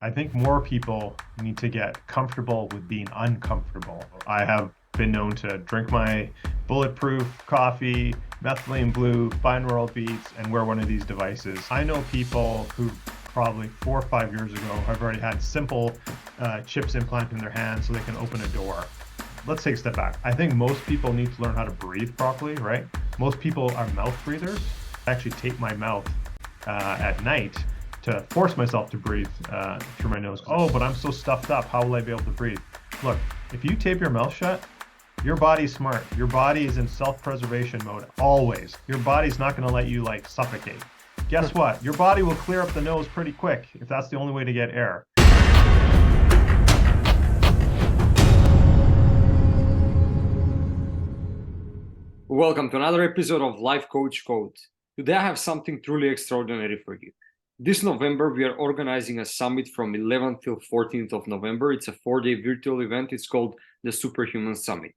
I think more people need to get comfortable with being uncomfortable. I have been known to drink my bulletproof coffee, methylene blue, binaural beats, and wear one of these devices. I know people who probably 4 or 5 years ago have already had simple chips implanted in their hands so they can open a door. Let's take a step back. I think most people need to learn how to breathe properly, right? Most people are mouth breathers. I actually tape my mouth at night to force myself to breathe through my nose. Oh, but I'm so stuffed up. How will I be able to breathe? Look, if you tape your mouth shut, your body's smart. Your body is in self-preservation mode always. Your body's not going to let you like suffocate. Guess what? Your body will clear up the nose pretty quick if that's the only way to get air. Welcome to another episode of Life Coach Code. Today I have something truly extraordinary for you. This November we are organizing a summit from 11th till 14th of November. It's a 4-day virtual event. It's called the Superhuman Summit.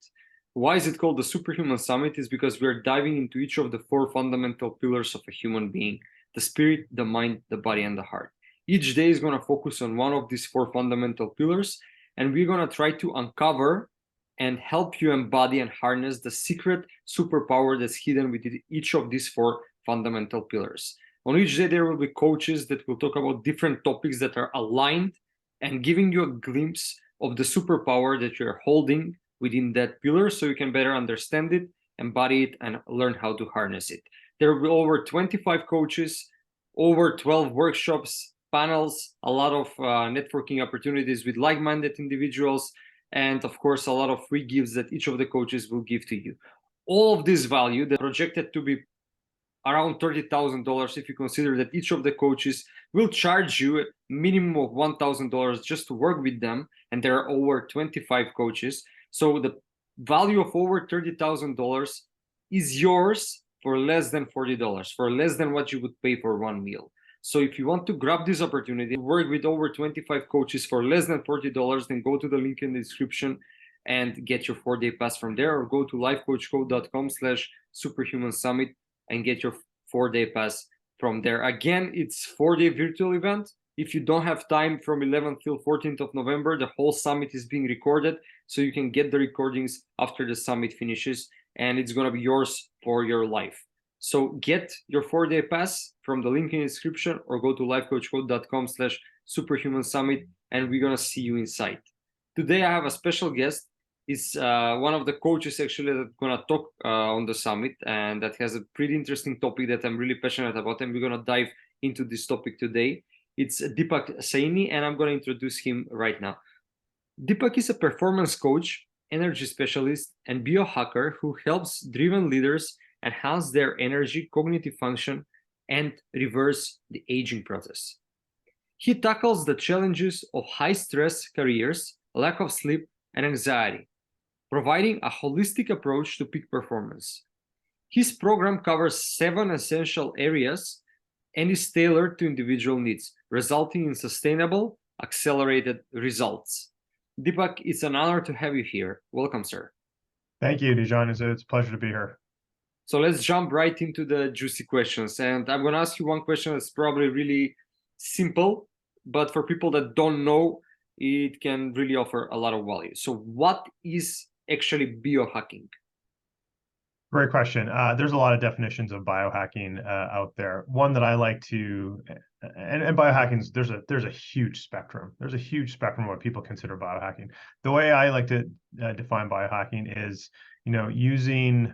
Why is it called the Superhuman Summit? Is because we are diving into each of the 4 fundamental pillars of a human being: the spirit, the mind, the body, and the heart. Each day is going to focus on one of these 4 fundamental pillars, and we're going to try to uncover and help you embody and harness the secret superpower that's hidden within each of these 4 fundamental pillars. On each day, there will be coaches that will talk about different topics that are aligned and giving you a glimpse of the superpower that you're holding within that pillar so you can better understand it, embody it, and learn how to harness it. There will be over 25 coaches, over 12 workshops, panels, a lot of networking opportunities with like-minded individuals, and of course a lot of free gifts that each of the coaches will give to you. All of this value that projected to be around $30,000 if you consider that each of the coaches will charge you a minimum of $1,000 just to work with them, and there are over 25 coaches. So the value of over $30,000 is yours for less than $40, for less than what you would pay for one meal. So if you want to grab this opportunity, work with over 25 coaches for less than $40, then go to the link in the description and get your 4-day pass from there, or go to lifecoachcode.com/superhuman summit and get your 4-day pass from there. Again, it's 4-day virtual event. If you don't have time from 11th till 14th of November, the whole summit is being recorded, so you can get the recordings after the summit finishes, and it's going to be yours for your life. So get your 4-day pass from the link in the description, or go to lifecoachcode.com/superhuman summit, and we're going to see you inside. Today I have a special guest. Is one of the coaches actually that's going to talk on the summit, and that has a pretty interesting topic that I'm really passionate about, and we're going to dive into this topic today. It's Deepak Saini, and I'm going to introduce him right now. Deepak is a performance coach, energy specialist, and biohacker who helps driven leaders enhance their energy, cognitive function, and reverse the aging process. He tackles the challenges of high-stress careers, lack of sleep, and anxiety, providing a holistic approach to peak performance. His program covers 7 essential areas and is tailored to individual needs, resulting in sustainable, accelerated results. Deepak, it's an honor to have you here. Welcome, sir. Thank you, Dijon. It's a pleasure to be here. So let's jump right into the juicy questions. And I'm going to ask you one question that's probably really simple, but for people that don't know, it can really offer a lot of value. So what is actually biohacking? Great question. There's a lot of definitions of biohacking out there. One that I like to, and biohacking, there's a huge spectrum. There's a huge spectrum of what people consider biohacking. The way I like to define biohacking is, using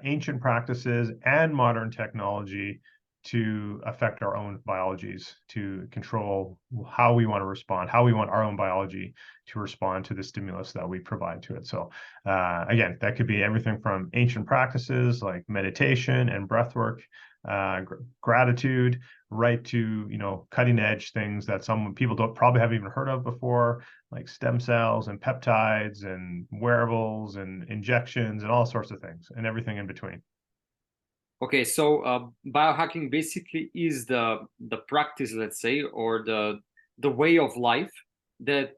ancient practices and modern technology to affect our own biologies, to control how we want to respond, how we want our own biology to respond to the stimulus that we provide to it. So again, that could be everything from ancient practices like meditation and breathwork, gratitude, right to cutting edge things that some people don't probably have even heard of before, like stem cells and peptides and wearables and injections and all sorts of things and everything in between. Okay, so biohacking basically is the practice, let's say, or the way of life that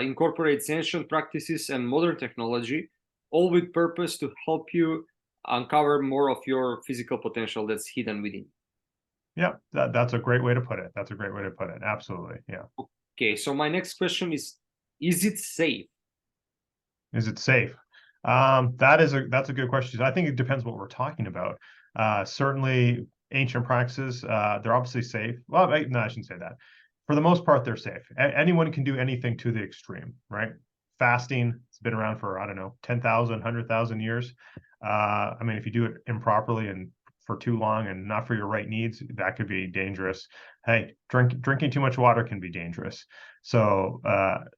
incorporates ancient practices and modern technology, all with purpose to help you uncover more of your physical potential that's hidden within. Yeah, that's a great way to put it. That's a great way to put it. Absolutely. Yeah. Okay, so my next question is it safe? Is it safe? That's a good question. I think it depends what we're talking about. Certainly, ancient practices, they're obviously safe. Well, no, I shouldn't say that. For the most part, they're safe. Anyone can do anything to the extreme, right? Fasting, it's been around for, I don't know, 10,000, 100,000 years. I mean, if you do it improperly and for too long and not for your right needs, that could be dangerous. Hey, drinking too much water can be dangerous. So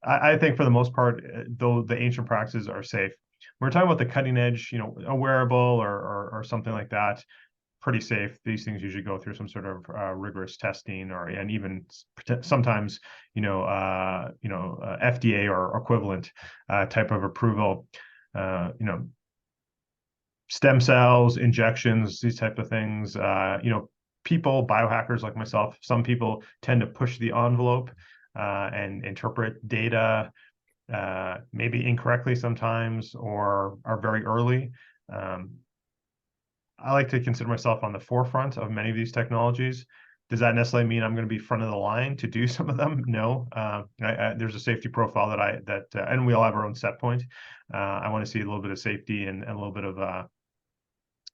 I think for the most part, though the ancient practices are safe. We're talking about the cutting edge, a wearable or something like that. Pretty safe. These things usually go through some sort of rigorous testing, and even sometimes, FDA or equivalent type of approval. Stem cells, injections, these type of things. People, biohackers like myself, some people tend to push the envelope and interpret data maybe incorrectly sometimes or are very early. I like to consider myself on the forefront of many of these technologies. Does that necessarily mean I'm going to be front of the line to do some of them? No. There's a safety profile and we all have our own set point. I want to see a little bit of safety and a little bit of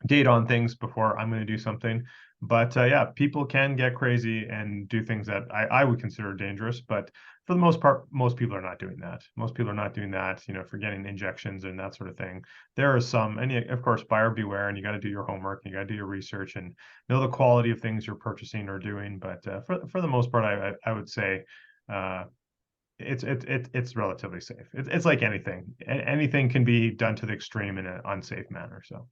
data on things before I'm going to do something. But yeah, people can get crazy and do things that I would consider dangerous. But for the most part, most people are not doing that. Most people are not doing that, for getting injections and that sort of thing. There are some, and of course, buyer beware, and you got to do your homework, and you got to do your research and know the quality of things you're purchasing or doing. But for the most part, I would say it's relatively safe. It's like anything. Anything can be done to the extreme in an unsafe manner. So.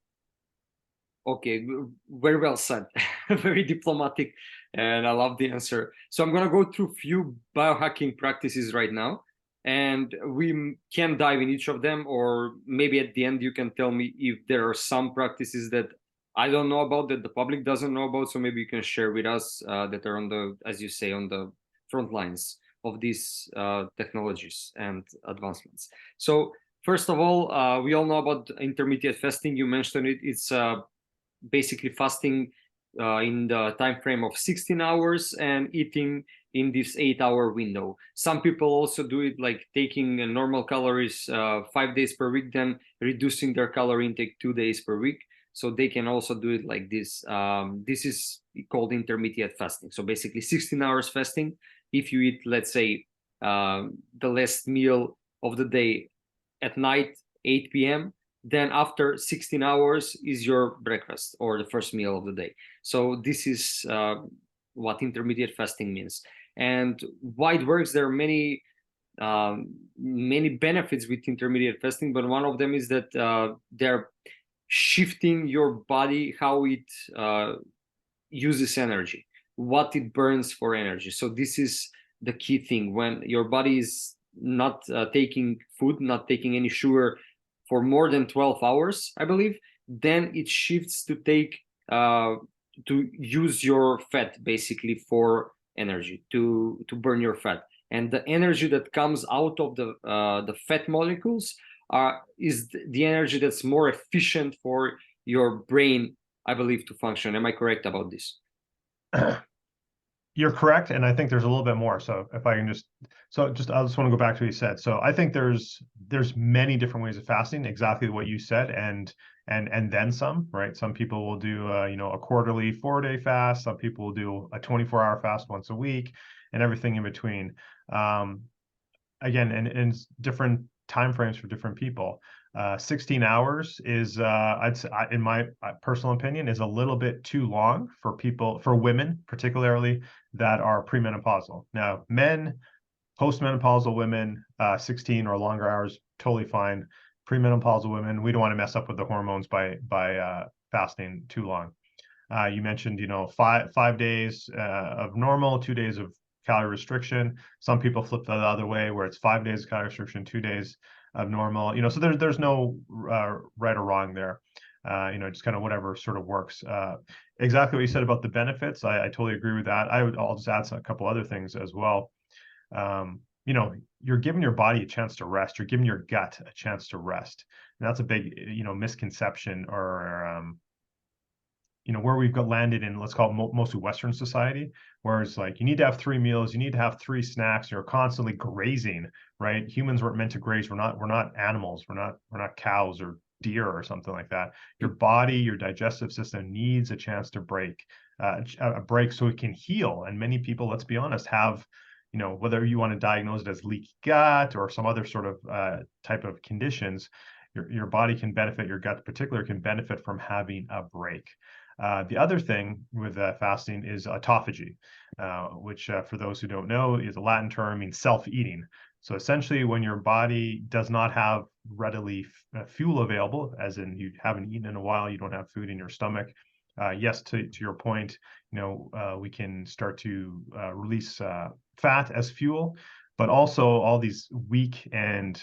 Okay, very well said. Very diplomatic, and I love the answer. So I'm gonna go through few biohacking practices right now, and we can dive in each of them, or maybe at the end you can tell me if there are some practices that I don't know about, that the public doesn't know about. So maybe you can share with us that are on the, as you say, on the front lines of these technologies and advancements. So first of all, we all know about intermittent fasting. You mentioned it. It's basically fasting in the time frame of 16 hours and eating in this 8-hour window. Some people also do it like taking normal calories 5 days per week, then reducing their calorie intake 2 days per week. So they can also do it like this. This is called intermittent fasting. So basically 16 hours fasting. If you eat, let's say, the last meal of the day at night, 8 p.m., then after 16 hours is your breakfast or the first meal of the day. So this is what intermittent fasting means. And why it works, there are many benefits with intermittent fasting, but one of them is that they're shifting your body, how it uses energy, what it burns for energy. So this is the key thing. When your body is not taking food, not taking any sugar for more than 12 hours, I believe, then it shifts to take to use your fat basically for energy, to burn your fat. And the energy that comes out of the fat molecules is the energy that's more efficient for your brain, I believe, to function. Am I correct about this? You're correct, and I think there's a little bit more. So if I can I just want to go back to what you said. So I think there's many different ways of fasting, exactly what you said, and then some, right? Some people will do a quarterly 4-day fast. Some people will do a 24-hour fast once a week, and everything in between. Again, and different time frames for different people. 16 hours is, I'd say, in my personal opinion, is a little bit too long for women, particularly that are premenopausal. Now, men, postmenopausal women, 16 or longer hours, totally fine. Premenopausal women, we don't want to mess up with the hormones by fasting too long. You mentioned, 5 days of normal, 2 days of calorie restriction. Some people flip that the other way, where it's 5 days of calorie restriction, 2 days of normal. So there's no right or wrong there. Just kind of whatever sort of works. Exactly what you said about the benefits, I totally agree with that. I'll just add a couple other things as well. You're giving your body a chance to rest. You're giving your gut a chance to rest. And that's a big, misconception or where we've got landed in, let's call it mostly Western society, where it's like you need to have 3 meals, you need to have 3 snacks, you're constantly grazing, right? Humans weren't meant to graze. We're not animals. We're not cows or deer or something like that. Your body, your digestive system needs a chance to break, a break so it can heal. And many people, let's be honest, have, whether you want to diagnose it as leaky gut or some other sort of type of conditions, your body can benefit, your gut in particular can benefit from having a break. The other thing with fasting is autophagy, which for those who don't know is a Latin term, means self-eating. So essentially, when your body does not have readily fuel available, as in you haven't eaten in a while, you don't have food in your stomach, yes, to your point, we can start to release fat as fuel, but also all these weak and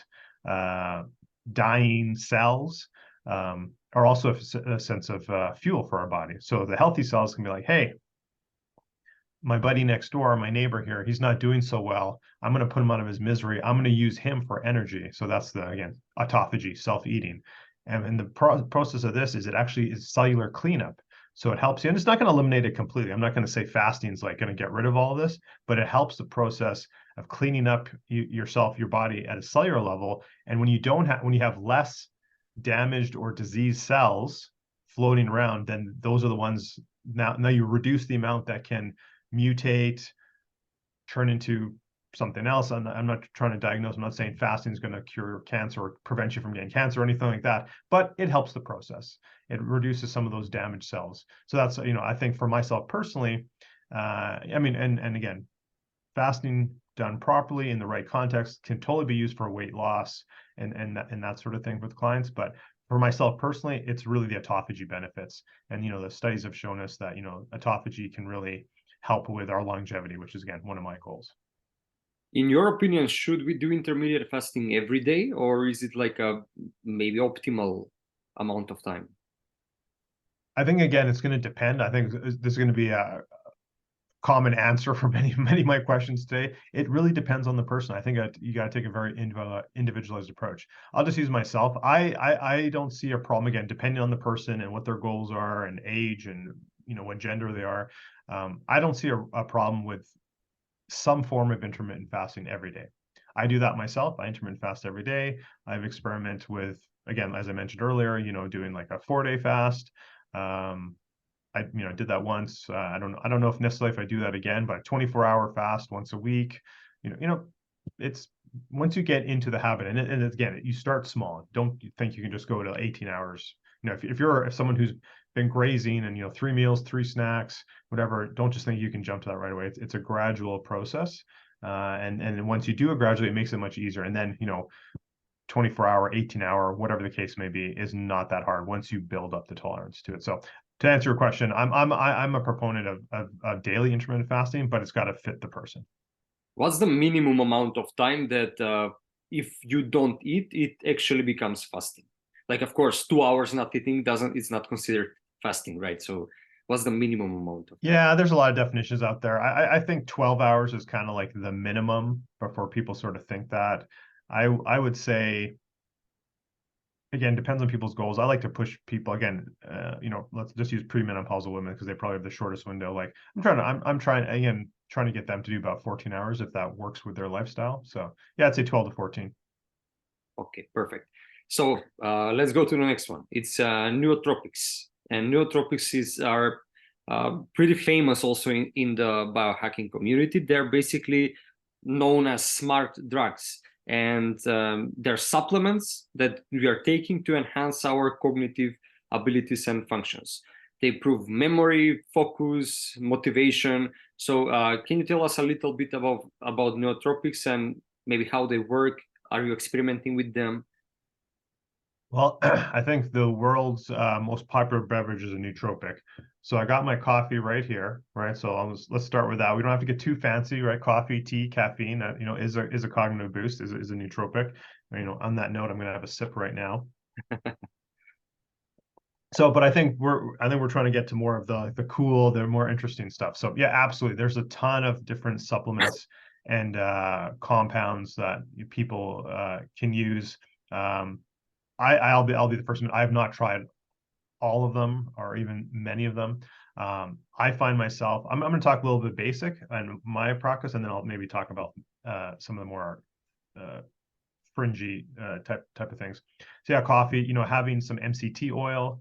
dying cells are also a sense of fuel for our body. So the healthy cells can be like, hey, my buddy next door, my neighbor here, he's not doing so well. I'm going to put him out of his misery. I'm going to use him for energy. So that's again, autophagy, self-eating. And the process of this is it actually is cellular cleanup. So it helps you, and it's not going to eliminate it completely. I'm not going to say fasting is like going to get rid of all of this, but it helps the process of cleaning up yourself, your body at a cellular level. And when you have less damaged or diseased cells floating around, then those are the ones now you reduce the amount that can mutate, turn into something else. I'm not trying to diagnose. I'm not saying fasting is going to cure cancer or prevent you from getting cancer or anything like that, but it helps the process. It reduces some of those damaged cells. So that's, I think for myself personally, and again, fasting done properly in the right context can totally be used for weight loss and that sort of thing with clients. But for myself personally, it's really the autophagy benefits. And, the studies have shown us that, autophagy can really help with our longevity, which is, again, one of my goals. In your opinion, should we do intermediate fasting every day, or is it like a maybe optimal amount of time? I think, again, it's going to depend. I think there's going to be a common answer for many of my questions today. It really depends on the person. I think you got to take a very individualized approach. I'll just use myself. I don't see a problem, again, depending on the person and what their goals are and age and what gender they are. I don't see a problem with some form of intermittent fasting every day. I do that myself. I intermittent fast every day. I've experimented with, again, as I mentioned earlier, doing like a 4-day fast. I did that once. I don't know if necessarily if I do that again, but 24-hour fast once a week. It's once you get into the habit, and again, you start small. Don't think you can just go to 18 hours. If you're someone who's been grazing and 3 meals, 3 snacks, whatever, don't just think you can jump to that right away. It's a gradual process, and once you do it gradually, it makes it much easier. And then 24-hour, 18-hour, whatever the case may be, is not that hard once you build up the tolerance to it. So to answer your question, I'm a proponent of daily intermittent fasting, but it's got to fit the person. What's the minimum amount of time that if you don't eat, it actually becomes fasting? Like, of course, 2 hours not eating it's not considered fasting, right? So what's the minimum amount of time? Yeah, there's a lot of definitions out there. I think 12 hours is kind of like the minimum before people sort of think that. I would say, again, depends on people's goals. I like to push people, again, let's just use premenopausal women because they probably have the shortest window. Like I'm trying to get them to do about 14 hours if that works with their lifestyle. So yeah, I'd say 12 to 14. Okay, perfect. So let's go to the next one. It's nootropics, and nootropics are pretty famous also in the biohacking community. They're basically known as smart drugs, and they're supplements that we are taking to enhance our cognitive abilities and functions. They improve memory, focus, motivation. So can you tell us a little bit about nootropics and maybe how they work? Are you experimenting with them? Well, I think the world's most popular beverage is a nootropic. So I got my coffee right here, right? So let's start with that. We don't have to get too fancy, right? Coffee, tea, caffeine, is a cognitive boost, is a nootropic. On that note, I'm going to have a sip right now. So, but I think we're trying to get to more of the cool, the more interesting stuff. So yeah, absolutely. There's a ton of different supplements and compounds that people can use. I'll be the first one. I have not tried all of them or even many of them. I find myself, I'm going to talk a little bit basic on my practice, and then I'll maybe talk about some of the more fringy type of things. So yeah, coffee, having some MCT oil.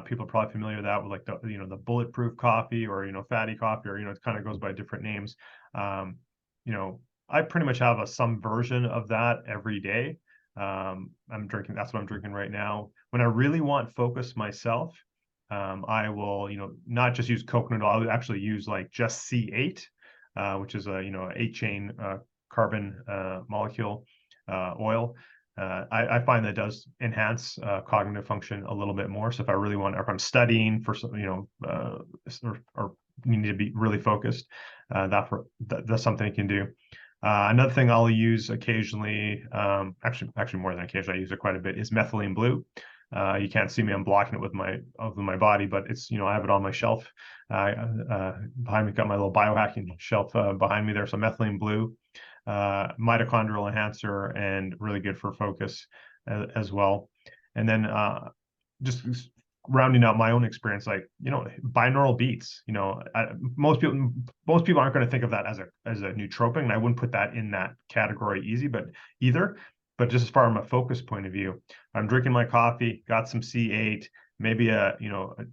People are probably familiar with that, with like the bulletproof coffee, or fatty coffee, or it kind of goes by different names. I pretty much have some version of that every day. That's what I'm drinking right now. When I really want focus myself, I will not just use coconut oil. I'll actually use like just C8, which is a 8-chain carbon molecule oil. I find that does enhance cognitive function a little bit more. So if I really want, if I'm studying for some, or you need to be really focused, that's something you can do. Another thing I'll use occasionally, actually more than occasionally, I use it quite a bit, is methylene blue. You can't see me, I'm blocking it with my body, but it's, I have it on my shelf behind me. Got my little biohacking shelf behind me there. So methylene blue, mitochondrial enhancer, and really good for focus as well. And then just rounding out my own experience, like binaural beats. Most people aren't going to think of that as a nootropic, and I wouldn't put that in that category either. But just as far as a focus point of view, I'm drinking my coffee, got some C8, maybe a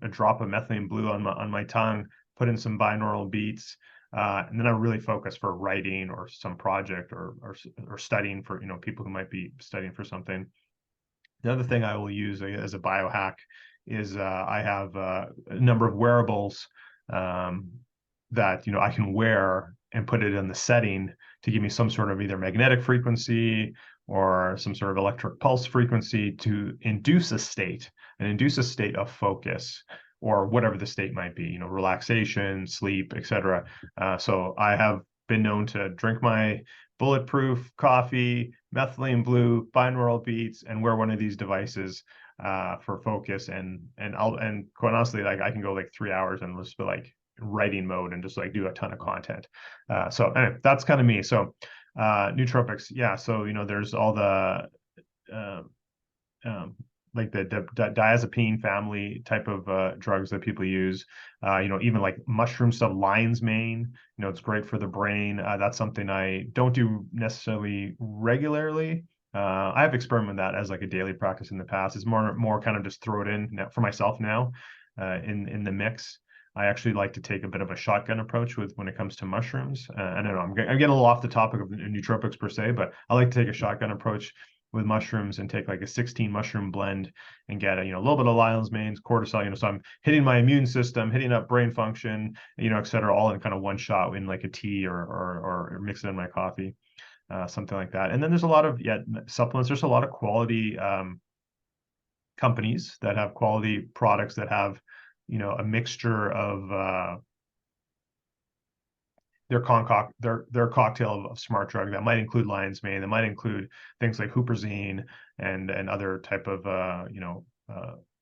drop of methylene blue on my tongue, put in some binaural beats, and then I really focus for writing or some project or studying for people who might be studying for something. The other thing I will use as a biohack is I have a number of wearables that I can wear and put it in the setting to give me some sort of either magnetic frequency or some sort of electric pulse frequency to induce a state of focus, or whatever the state might be, relaxation, sleep, etc. So I have been known to drink my bulletproof coffee, methylene blue, binaural beats, and wear one of these devices for focus. And quite honestly, like I can go like 3 hours and just be like writing mode and just like do a ton of content. So anyway, that's kind of me. So nootropics, yeah. So there's all the like the diazepine family type of drugs that people use. Even like mushroom stuff, lion's mane. It's great for the brain. That's something I don't do necessarily regularly. I have experimented with that as like a daily practice in the past. It's more kind of just throw it in for myself now in the mix. I actually like to take a bit of a shotgun approach when it comes to mushrooms. I don't know, I'm getting a little off the topic of nootropics per se, but I like to take a shotgun approach with mushrooms and take like a 16 mushroom blend and get a little bit of lion's mane, cortisol, so I'm hitting my immune system, hitting up brain function, et cetera, all in kind of one shot in like a tea or mix it in my coffee, something like that. And then there's a lot of supplements. There's a lot of quality companies that have quality products that have a mixture of their cocktail of smart drug that might include lion's mane, that might include things like huperzine and other type of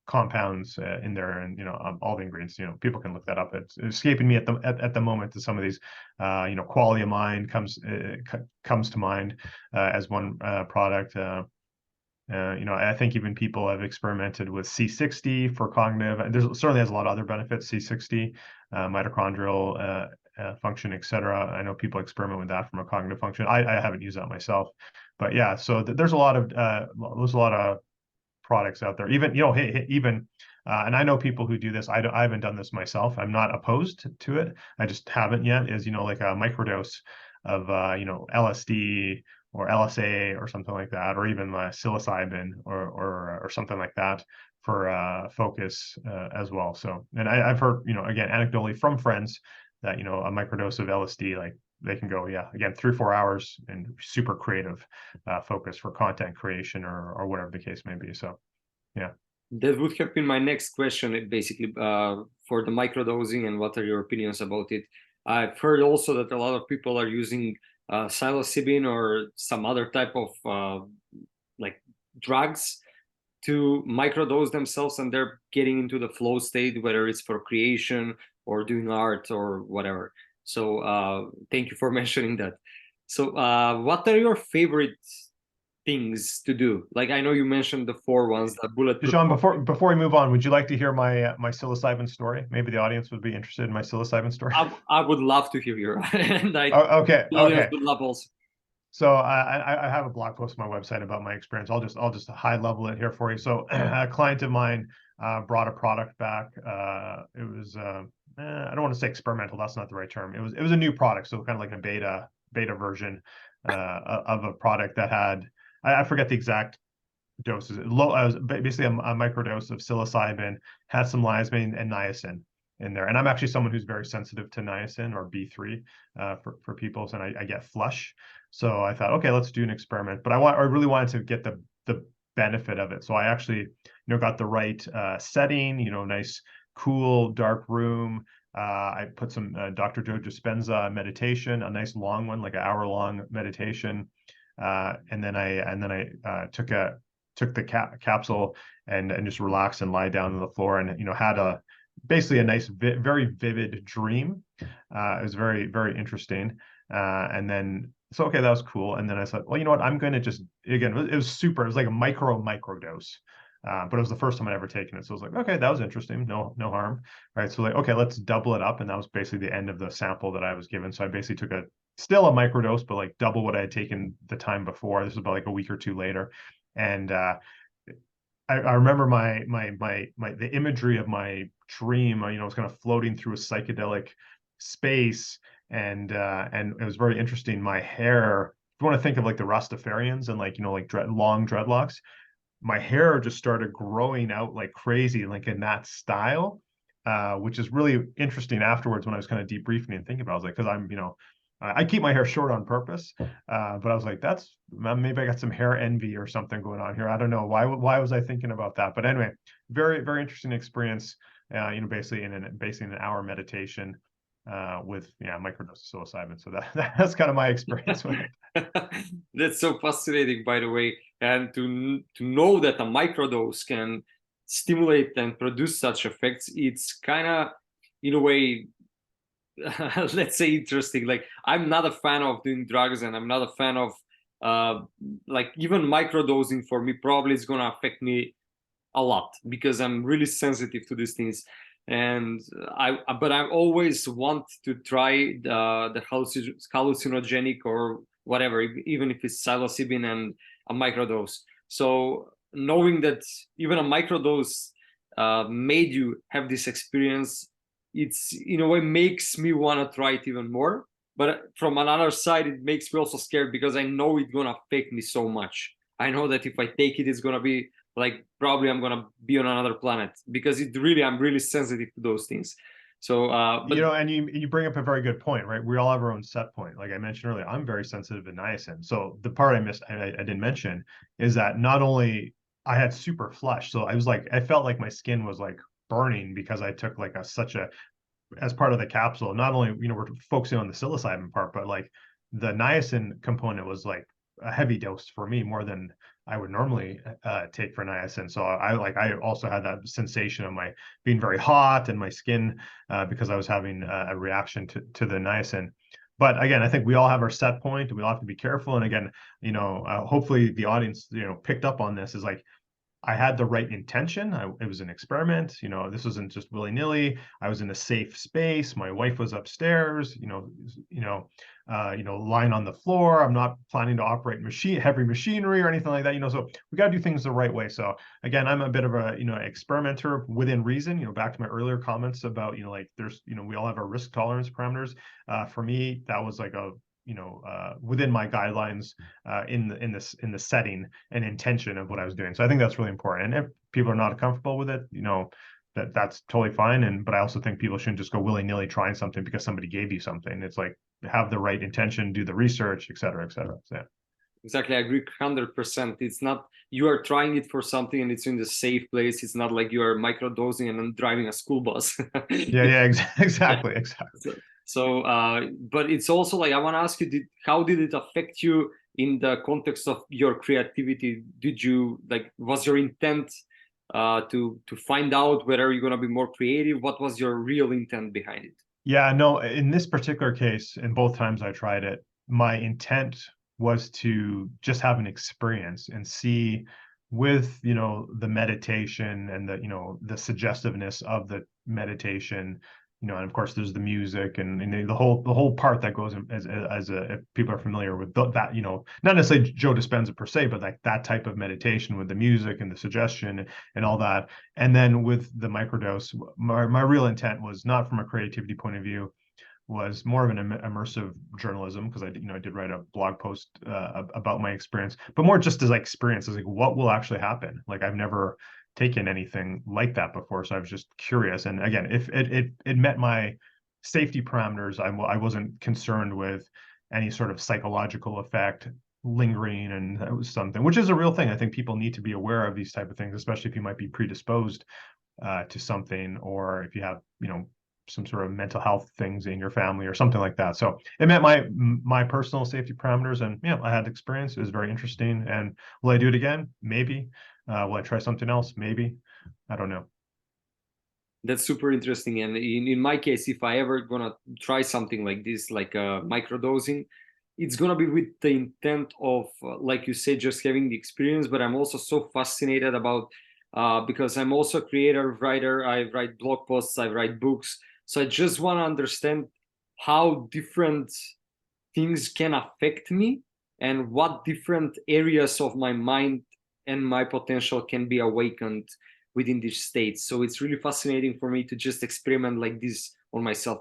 compounds in there, and all the ingredients. People can look that up. It's escaping me at the moment to some of these. Quality of Mind comes to mind as one product. I think even people have experimented with C60 for cognitive, and there's certainly has a lot of other benefits. C60, mitochondrial function, etc. I know people experiment with that from a cognitive function. I haven't used that myself, but yeah. So there's a lot of products out there. Even and I know people who do this. I haven't done this myself. I'm not opposed to it. I just haven't yet. Is like a microdose of LSD or LSA or something like that, or even psilocybin or something like that for focus as well. So, and I've heard again anecdotally from friends that a microdose of LSD, like they can go, again 3 or 4 hours and super creative focus for content creation or whatever the case may be. So yeah, that would have been my next question, basically, for the microdosing, and what are your opinions about it? I've heard also that a lot of people are using psilocybin or some other type of like drugs to microdose themselves, and they're getting into the flow state, whether it's for creation or doing art or whatever. So thank you for mentioning that. So what are your favorite things to do? Like, I know you mentioned the 4 ones, the bulletproof. Deshaun, before we move on, would you like to hear my psilocybin story? Maybe the audience would be interested in my psilocybin story. I would love to hear you, and Oh, okay, the audience okay. would love also. So I have a blog post on my website about my experience. I'll just high level it here for you. So a client of mine brought a product back. It was I don't want to say experimental. That's not the right term. It was a new product, so kind of like a beta version of a product that had I forget the exact doses. Was basically a microdose of psilocybin, had some lysamine and niacin in there. And I'm actually someone who's very sensitive to niacin or B3 for people, and I get flush. So I thought, okay, let's do an experiment. But I really wanted to get the benefit of it. So I actually, got the right setting, nice, cool, dark room. I put some Dr. Joe Dispenza meditation, a nice long one, like an hour-long meditation. And then I took the capsule and just relaxed and lie down on the floor and had basically a nice very vivid dream. It was very, very interesting. And then so okay, that was cool. And then I said, well, you know what, I'm going to just, again, it was like a micro dose. But it was the first time I'd ever taken it. So I was like, okay, that was interesting. No harm. Right. So like, okay, let's double it up. And that was basically the end of the sample that I was given. So I basically took still a microdose, but like double what I had taken the time before. This was about like a week or two later. And I remember the imagery of my dream. I was kind of floating through a psychedelic space, and it was very interesting. My hair, if you want to think of like the Rastafarians and like long dreadlocks, my hair just started growing out like crazy, like in that style, which is really interesting afterwards when I was kind of debriefing and thinking about it. I was like, because I keep my hair short on purpose, but I was like, maybe I got some hair envy or something going on here. I don't know why was I thinking about that? But anyway, very, very interesting experience. Basically in an hour meditation with microdose of psilocybin. So that's kind of my experience with it. That's so fascinating, by the way, and to know that a microdose can stimulate and produce such effects, it's kind of, in a way, let's say, interesting. Like, I'm not a fan of doing drugs, and I'm not a fan of like even microdosing. For me, probably is gonna affect me a lot because I'm really sensitive to these things. And but I always want to try the hallucinogenic or whatever, even if it's psilocybin and a microdose. So knowing that even a microdose made you have this experience, it's in a way makes me want to try it even more. But from another side, it makes me also scared because I know it's gonna affect me so much. I know that if I take it, it's gonna be like probably I'm gonna be on another planet because I'm really sensitive to those things. So and you bring up a very good point, right? We all have our own set point. Like I mentioned earlier, I'm very sensitive to niacin. So the part I didn't mention is that not only I had super flush, so I felt like my skin was like burning because I took like as part of the capsule. Not only we're focusing on the psilocybin part, but like the niacin component was like a heavy dose for me, more than I would normally take for niacin. So I also had that sensation of my being very hot and my skin because I was having a reaction to the niacin. But again, I think we all have our set point, and we all have to be careful. And again, hopefully the audience picked up on this, is like, I had the right intention. It was an experiment. This wasn't just willy-nilly. I was in a safe space. My wife was upstairs, lying on the floor. I'm not planning to operate heavy machinery or anything like that. So we got to do things the right way. So again, I'm a bit of a, experimenter within reason, back to my earlier comments about, like there's, we all have our risk tolerance parameters. For me, that was like within my guidelines in the setting and intention of what I was doing. So I think that's really important. And if people are not comfortable with it, that's totally fine. But I also think people shouldn't just go willy-nilly trying something because somebody gave you something. It's like, have the right intention, do the research, et cetera, et cetera. So, yeah. Exactly, I agree 100%. It's not you are trying it for something and it's in the safe place. It's not like you are microdosing and then driving a school bus. Yeah, exactly. So, but it's also like, I want to ask you, how did it affect you in the context of your creativity? Did you was your intent to find out whether you're going to be more creative? What was your real intent behind it? Yeah, no, in this particular case, in both times I tried it, my intent was to just have an experience and see with, the meditation and the suggestiveness of the meditation, and of course there's the music and the whole part that goes if people are familiar with that, not necessarily Joe Dispenza per se, but like that type of meditation with the music and the suggestion and all that. And then with the microdose, my real intent was not from a creativity point of view, was more of an immersive journalism, because I did write a blog post about my experience, but more just as like experience, as like what will actually happen. Like I've never taken anything like that before, so I was just curious. And again, if it met my safety parameters, I wasn't concerned with any sort of psychological effect lingering, and that was something which is a real thing. I think people need to be aware of these type of things, especially if you might be predisposed to something, or if you have some sort of mental health things in your family or something like that. So it met my personal safety parameters, and I had experience. It was very interesting. And will I do it again? Maybe. Will I try something else? Maybe. I don't know. That's super interesting. And in my case, if I ever gonna try something like this, like microdosing, it's gonna be with the intent of, like you said, just having the experience. But I'm also so fascinated about, because I'm also a creator, writer. I write blog posts, I write books. So I just want to understand how different things can affect me, and what different areas of my mind and my potential can be awakened within this state. So it's really fascinating for me to just experiment like this on myself.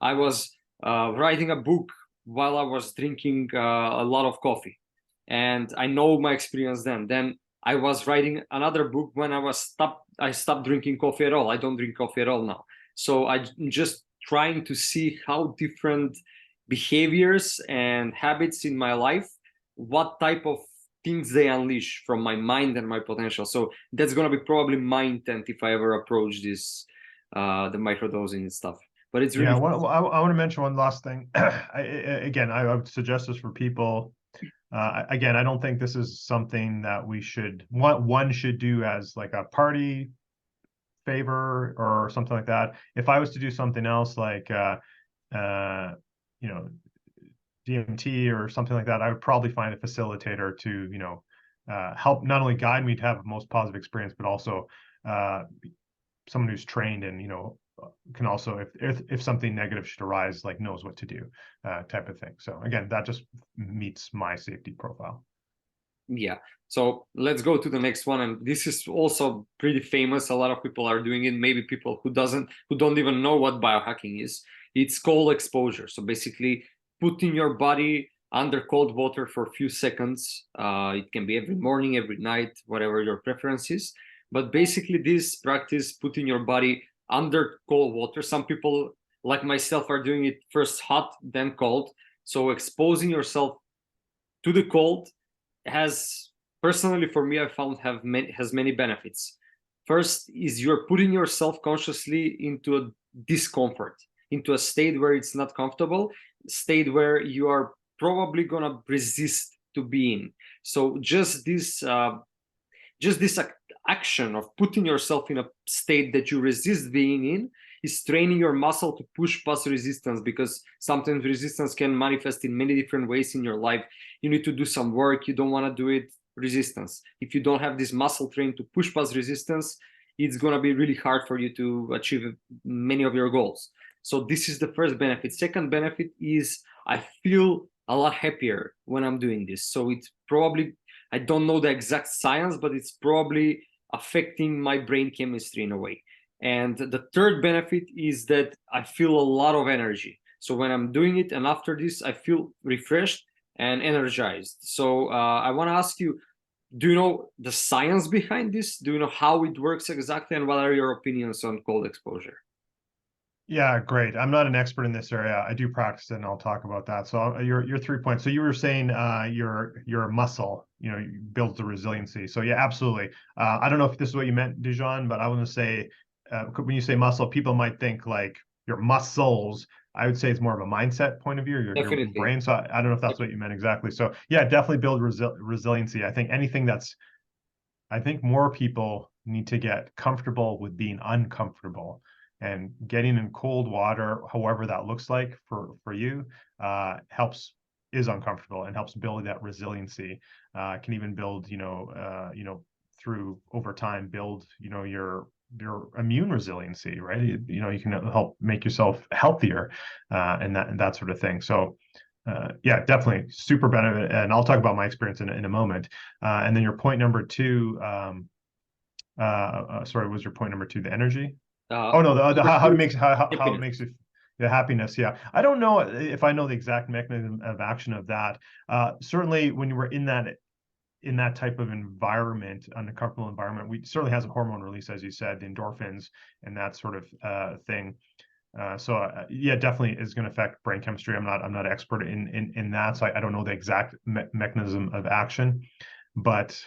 I was writing a book while I was drinking a lot of coffee, and I know my experience then. Then I was writing another book when I stopped drinking coffee at all. I don't drink coffee at all now. So I'm just trying to see how different behaviors and habits in my life, what type of things they unleash from my mind and my potential. So that's going to be probably my intent if I ever approach this, the microdosing and stuff. But it's really I want to mention one last thing. I would suggest this for people. Again, I don't think this is something that one should do as like a party favor or something like that. If I was to do something else like DMT or something like that, I would probably find a facilitator to help not only guide me to have the most positive experience, but also someone who's trained and can also, if something negative should arise, like knows what to do, type of thing. So again, that just meets my safety profile. Yeah. So let's go to the next one. And this is also pretty famous. A lot of people are doing it. Maybe people who don't even know what biohacking is. It's cold exposure. So basically putting your body under cold water for a few seconds. It can be every morning, every night, whatever your preference is. But basically this practice, putting your body under cold water. Some people like myself are doing it first hot, then cold. So exposing yourself to the cold has, personally for me, I found has many benefits. First is you're putting yourself consciously into a discomfort, into a state where it's not comfortable, state where you are probably gonna resist to be in. So just this action of putting yourself in a state that you resist being in is training your muscle to push past resistance, because sometimes resistance can manifest in many different ways in your life. You need to do some work, you don't want to do it, resistance. If you don't have this muscle trained to push past resistance, it's going to be really hard for you to achieve many of your goals. So this is the first benefit. Second benefit is I feel a lot happier when I'm doing this. So it's probably, I don't know the exact science, but it's probably affecting my brain chemistry in a way. And the third benefit is that I feel a lot of energy. So when I'm doing it and after this, I feel refreshed and energized. So I want to ask you, do you know the science behind this? Do you know how it works exactly? And what are your opinions on cold exposure? Yeah, great. I'm not an expert in this area. I do practice it, and I'll talk about that. So your 3 points. So you were saying your muscle, builds the resiliency. So yeah, absolutely. I don't know if this is what you meant, Dijon, but I want to say when you say muscle, people might think like your muscles. I would say it's more of a mindset point of view, your Definitely. brain. So I don't know if that's what you meant exactly. So yeah, definitely build resiliency. I think more people need to get comfortable with being uncomfortable, and getting in cold water, however that looks like for you, helps is uncomfortable and helps build that resiliency. Can even build, through over time, build, your immune resiliency, right? You can help make yourself healthier, and that sort of thing. So yeah, definitely super benefit. And I'll talk about my experience in a moment. And then your point number two, sorry, was your point number two, the energy? Oh no, the how it makes how it makes it, the happiness. Yeah, I don't know if I know the exact mechanism of action of that. Certainly, when you were in that type of environment, uncomfortable environment, we certainly has a hormone release, as you said, the endorphins and that sort of thing. So yeah, definitely is going to affect brain chemistry. I'm not an expert in that, so I don't know the exact mechanism of action, but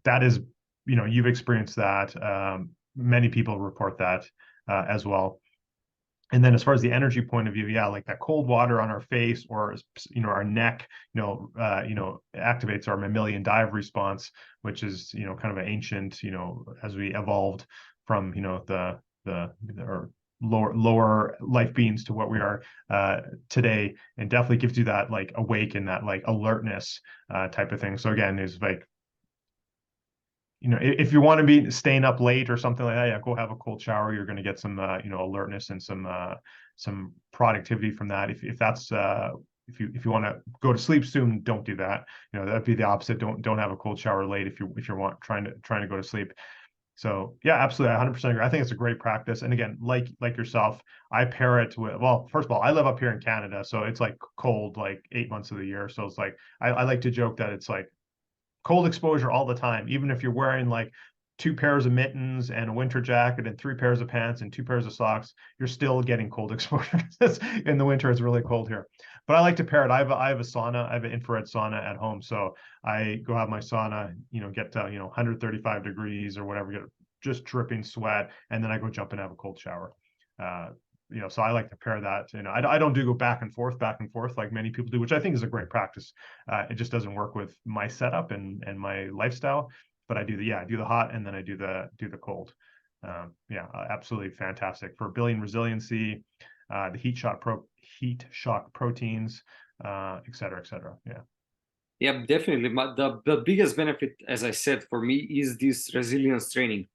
that is, you've experienced that. Many people report that as well. And then as far as the energy point of view, yeah, like that cold water on our face or, our neck, activates our mammalian dive response, which is, kind of an ancient, as we evolved from, the or lower life beings to what we are today, and definitely gives you that like awake and that like alertness type of thing. So again, is like, if you want to be staying up late or something like that, yeah, go have a cold shower. You're going to get some, alertness and some productivity from that. If that's if you want to go to sleep soon, don't do that. That'd be the opposite. Don't have a cold shower late if you're trying to go to sleep. So yeah, absolutely, 100% agree. I think it's a great practice. And again, like yourself, I pair it with, well, first of all, I live up here in Canada, so it's like cold like 8 months of the year. So it's like I like to joke that it's like cold exposure all the time. Even if you're wearing like 2 pairs of mittens and a winter jacket and 3 pairs of pants and 2 pairs of socks, you're still getting cold exposure. In the winter, it's really cold here. But I like to pair it. I have a sauna. I have an infrared sauna at home. So I go have my sauna, get to, 135 degrees or whatever, get just dripping sweat. And then I go jump and have a cold shower. So I like to pair that. I don't do go back and forth like many people do, which I think is a great practice. It just doesn't work with my setup and my lifestyle. But I do I do the hot and then I do the cold. Yeah, absolutely fantastic for building resiliency, the heat shock proteins, et cetera, et cetera. Yeah. Yeah, definitely. The biggest benefit, as I said, for me is this resilience training.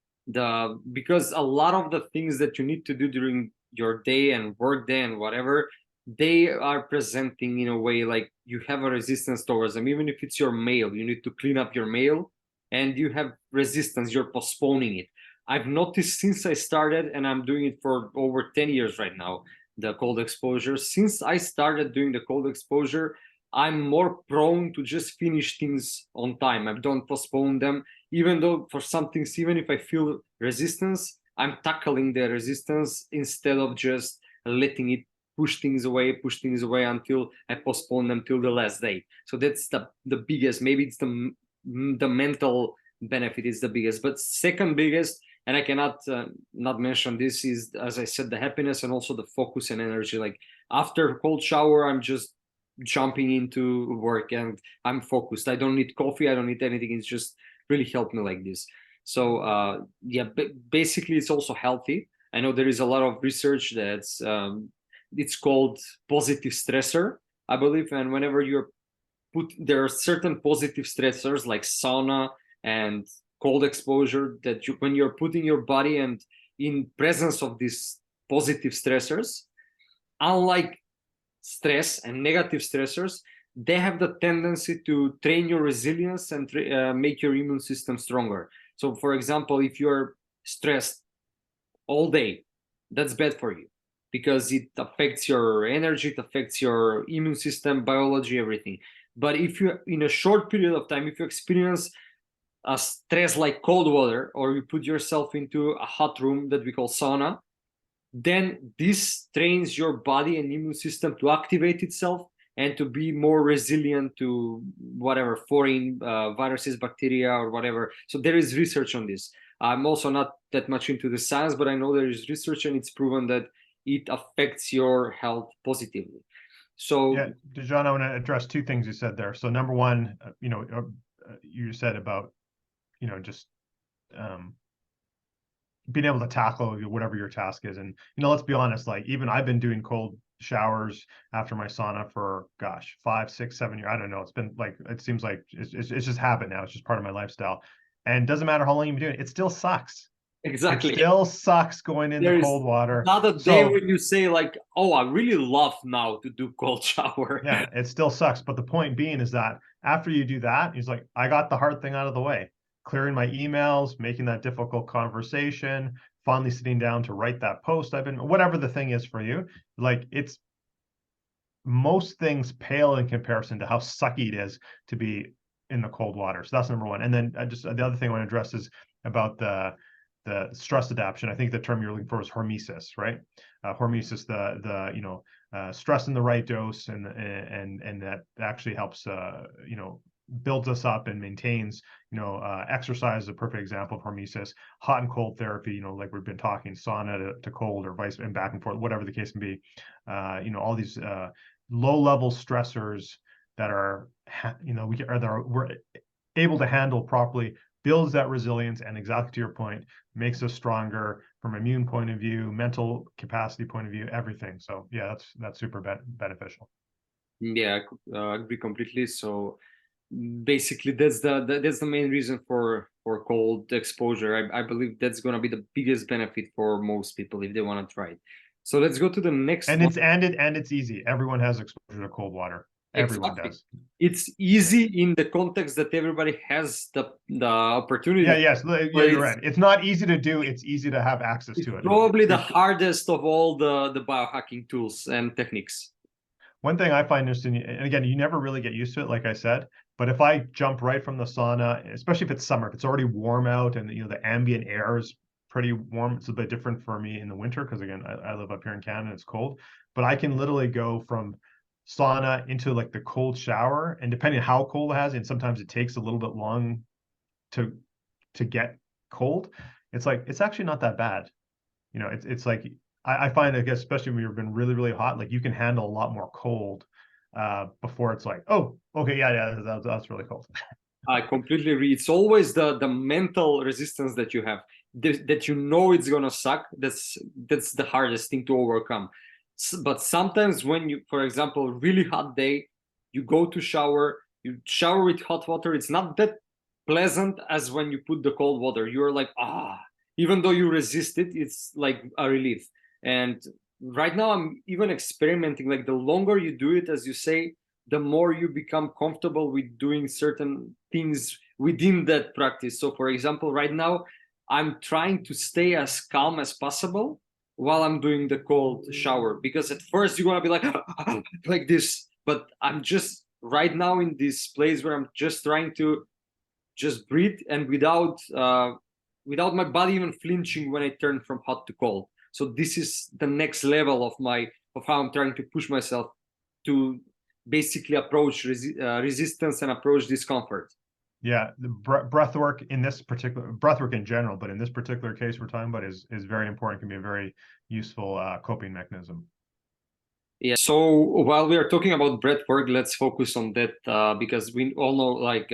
Because a lot of the things that you need to do during your day and work day and whatever, they are presenting in a way like you have a resistance towards them. Even if it's your mail, you need to clean up your mail and you have resistance, you're postponing it. I've noticed since I started, and I'm doing it for over 10 years right now, the cold exposure. Since I started doing the cold exposure, I'm more prone to just finish things on time. I don't postpone them, even though for some things, even if I feel resistance, I'm tackling the resistance instead of just letting it push things away until I postpone them till the last day. So that's the biggest. Maybe it's the mental benefit is the biggest, but second biggest, and I cannot not mention this, is, as I said, the happiness and also the focus and energy. Like after a cold shower, I'm just jumping into work and I'm focused. I don't need coffee, I don't need anything. It's just really helped me like this. So yeah, basically it's also healthy. I know there is a lot of research that's it's called positive stressor, I believe, and whenever you're there are certain positive stressors like sauna and cold exposure that when you're putting your body and in presence of these positive stressors, unlike stress and negative stressors, they have the tendency to train your resilience and make your immune system stronger. So for example, if you're stressed all day, that's bad for you because it affects your energy, it affects your immune system, biology, everything. But if you, in a short period of time, if you experience a stress like cold water, or you put yourself into a hot room that we call sauna, then this trains your body and immune system to activate itself and to be more resilient to whatever foreign viruses, bacteria, or whatever. So there is research on this. I'm also not that much into the science, but I know there is research and it's proven that it affects your health positively. So yeah, Dejan, I want to address two things you said there. So number one, you said about, just being able to tackle whatever your task is. And, let's be honest, like even I've been doing cold showers after my sauna for, gosh, 5, 6, 7 years. I don't know. It's been like, it seems like it's just habit now. It's just part of my lifestyle. And it doesn't matter how long you've been doing it, it still sucks. It Exactly. still sucks going into There is cold water. not a day So when you say like, oh, I really love now to do cold shower. yeah, it still sucks. But the point being is that after you do that, he's like, I got the hard thing out of the way, clearing my emails, making that difficult conversation, finally sitting down to write that post I've been, whatever the thing is for you. Like, it's most things pale in comparison to how sucky it is to be in the cold water. So that's number one. And then just the other thing I want to address is about the stress adaptation. I think the term you're looking for is hormesis, right? Hormesis, stress in the right dose, and that actually helps builds us up and maintains. Exercise is a perfect example of hormesis. Hot and cold therapy, like we've been talking, sauna to cold, or vice and back and forth, whatever the case may be. All these low-level stressors that are, we're able to handle properly, builds that resilience, and exactly to your point, makes us stronger from an immune point of view, mental capacity point of view, everything. So yeah, that's super beneficial. Yeah, I agree completely. So basically, that's the main reason for cold exposure. I believe that's going to be the biggest benefit for most people if they want to try it. So let's go to the next And one. it's easy. Everyone has exposure to cold water. Everyone Exactly. does. It's easy in the context that everybody has the opportunity. Yeah, yes, yeah, you're right. It's not easy to do. It's easy to have access to it. Probably the hardest of all the biohacking tools and techniques. One thing I find interesting, and again, you never really get used to it, like I said, but if I jump right from the sauna, especially if it's summer, if it's already warm out and the ambient air is pretty warm, it's a bit different for me in the winter because again, I live up here in Canada, it's cold, but I can literally go from sauna into like the cold shower, and depending on how cold it has, and sometimes it takes a little bit long to get cold. It's like it's actually not that bad. It's like I find, I guess, especially when you've been really, really hot, like you can handle a lot more cold before it's like, oh, okay, yeah, that's really cold. I completely agree. It's always the mental resistance that you have, that it's gonna suck. That's the hardest thing to overcome. But sometimes when you, for example, really hot day, you go to shower, you shower with hot water. It's not that pleasant as when you put the cold water. You're like, even though you resist it, it's like a relief. And right now I'm even experimenting. Like the longer you do it, as you say, the more you become comfortable with doing certain things within that practice. So for example, right now I'm trying to stay as calm as possible while I'm doing the cold shower, because at first you're gonna be like like this, but I'm just right now in this place where I'm just trying to just breathe, and without my body even flinching when I turn from hot to cold. So this is the next level of how I'm trying to push myself to basically approach resistance and approach discomfort. Yeah, the breath work in this particular, breath work in general, but in this particular case we're talking about is very important, can be a very useful coping mechanism. Yeah. So while we are talking about breath work, let's focus on that because we all know, like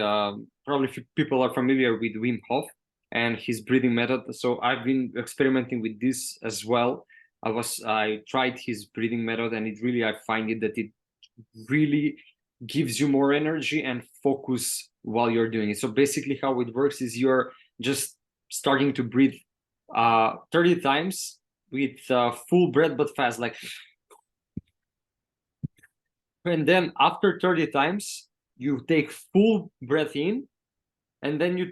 probably people are familiar with Wim Hof and his breathing method. So I've been experimenting with this as well. I tried his breathing method, and I find it that it really gives you more energy and focus while you're doing it. So basically how it works is you're just starting to breathe 30 times with full breath but fast, like, and then after 30 times you take full breath in, and then you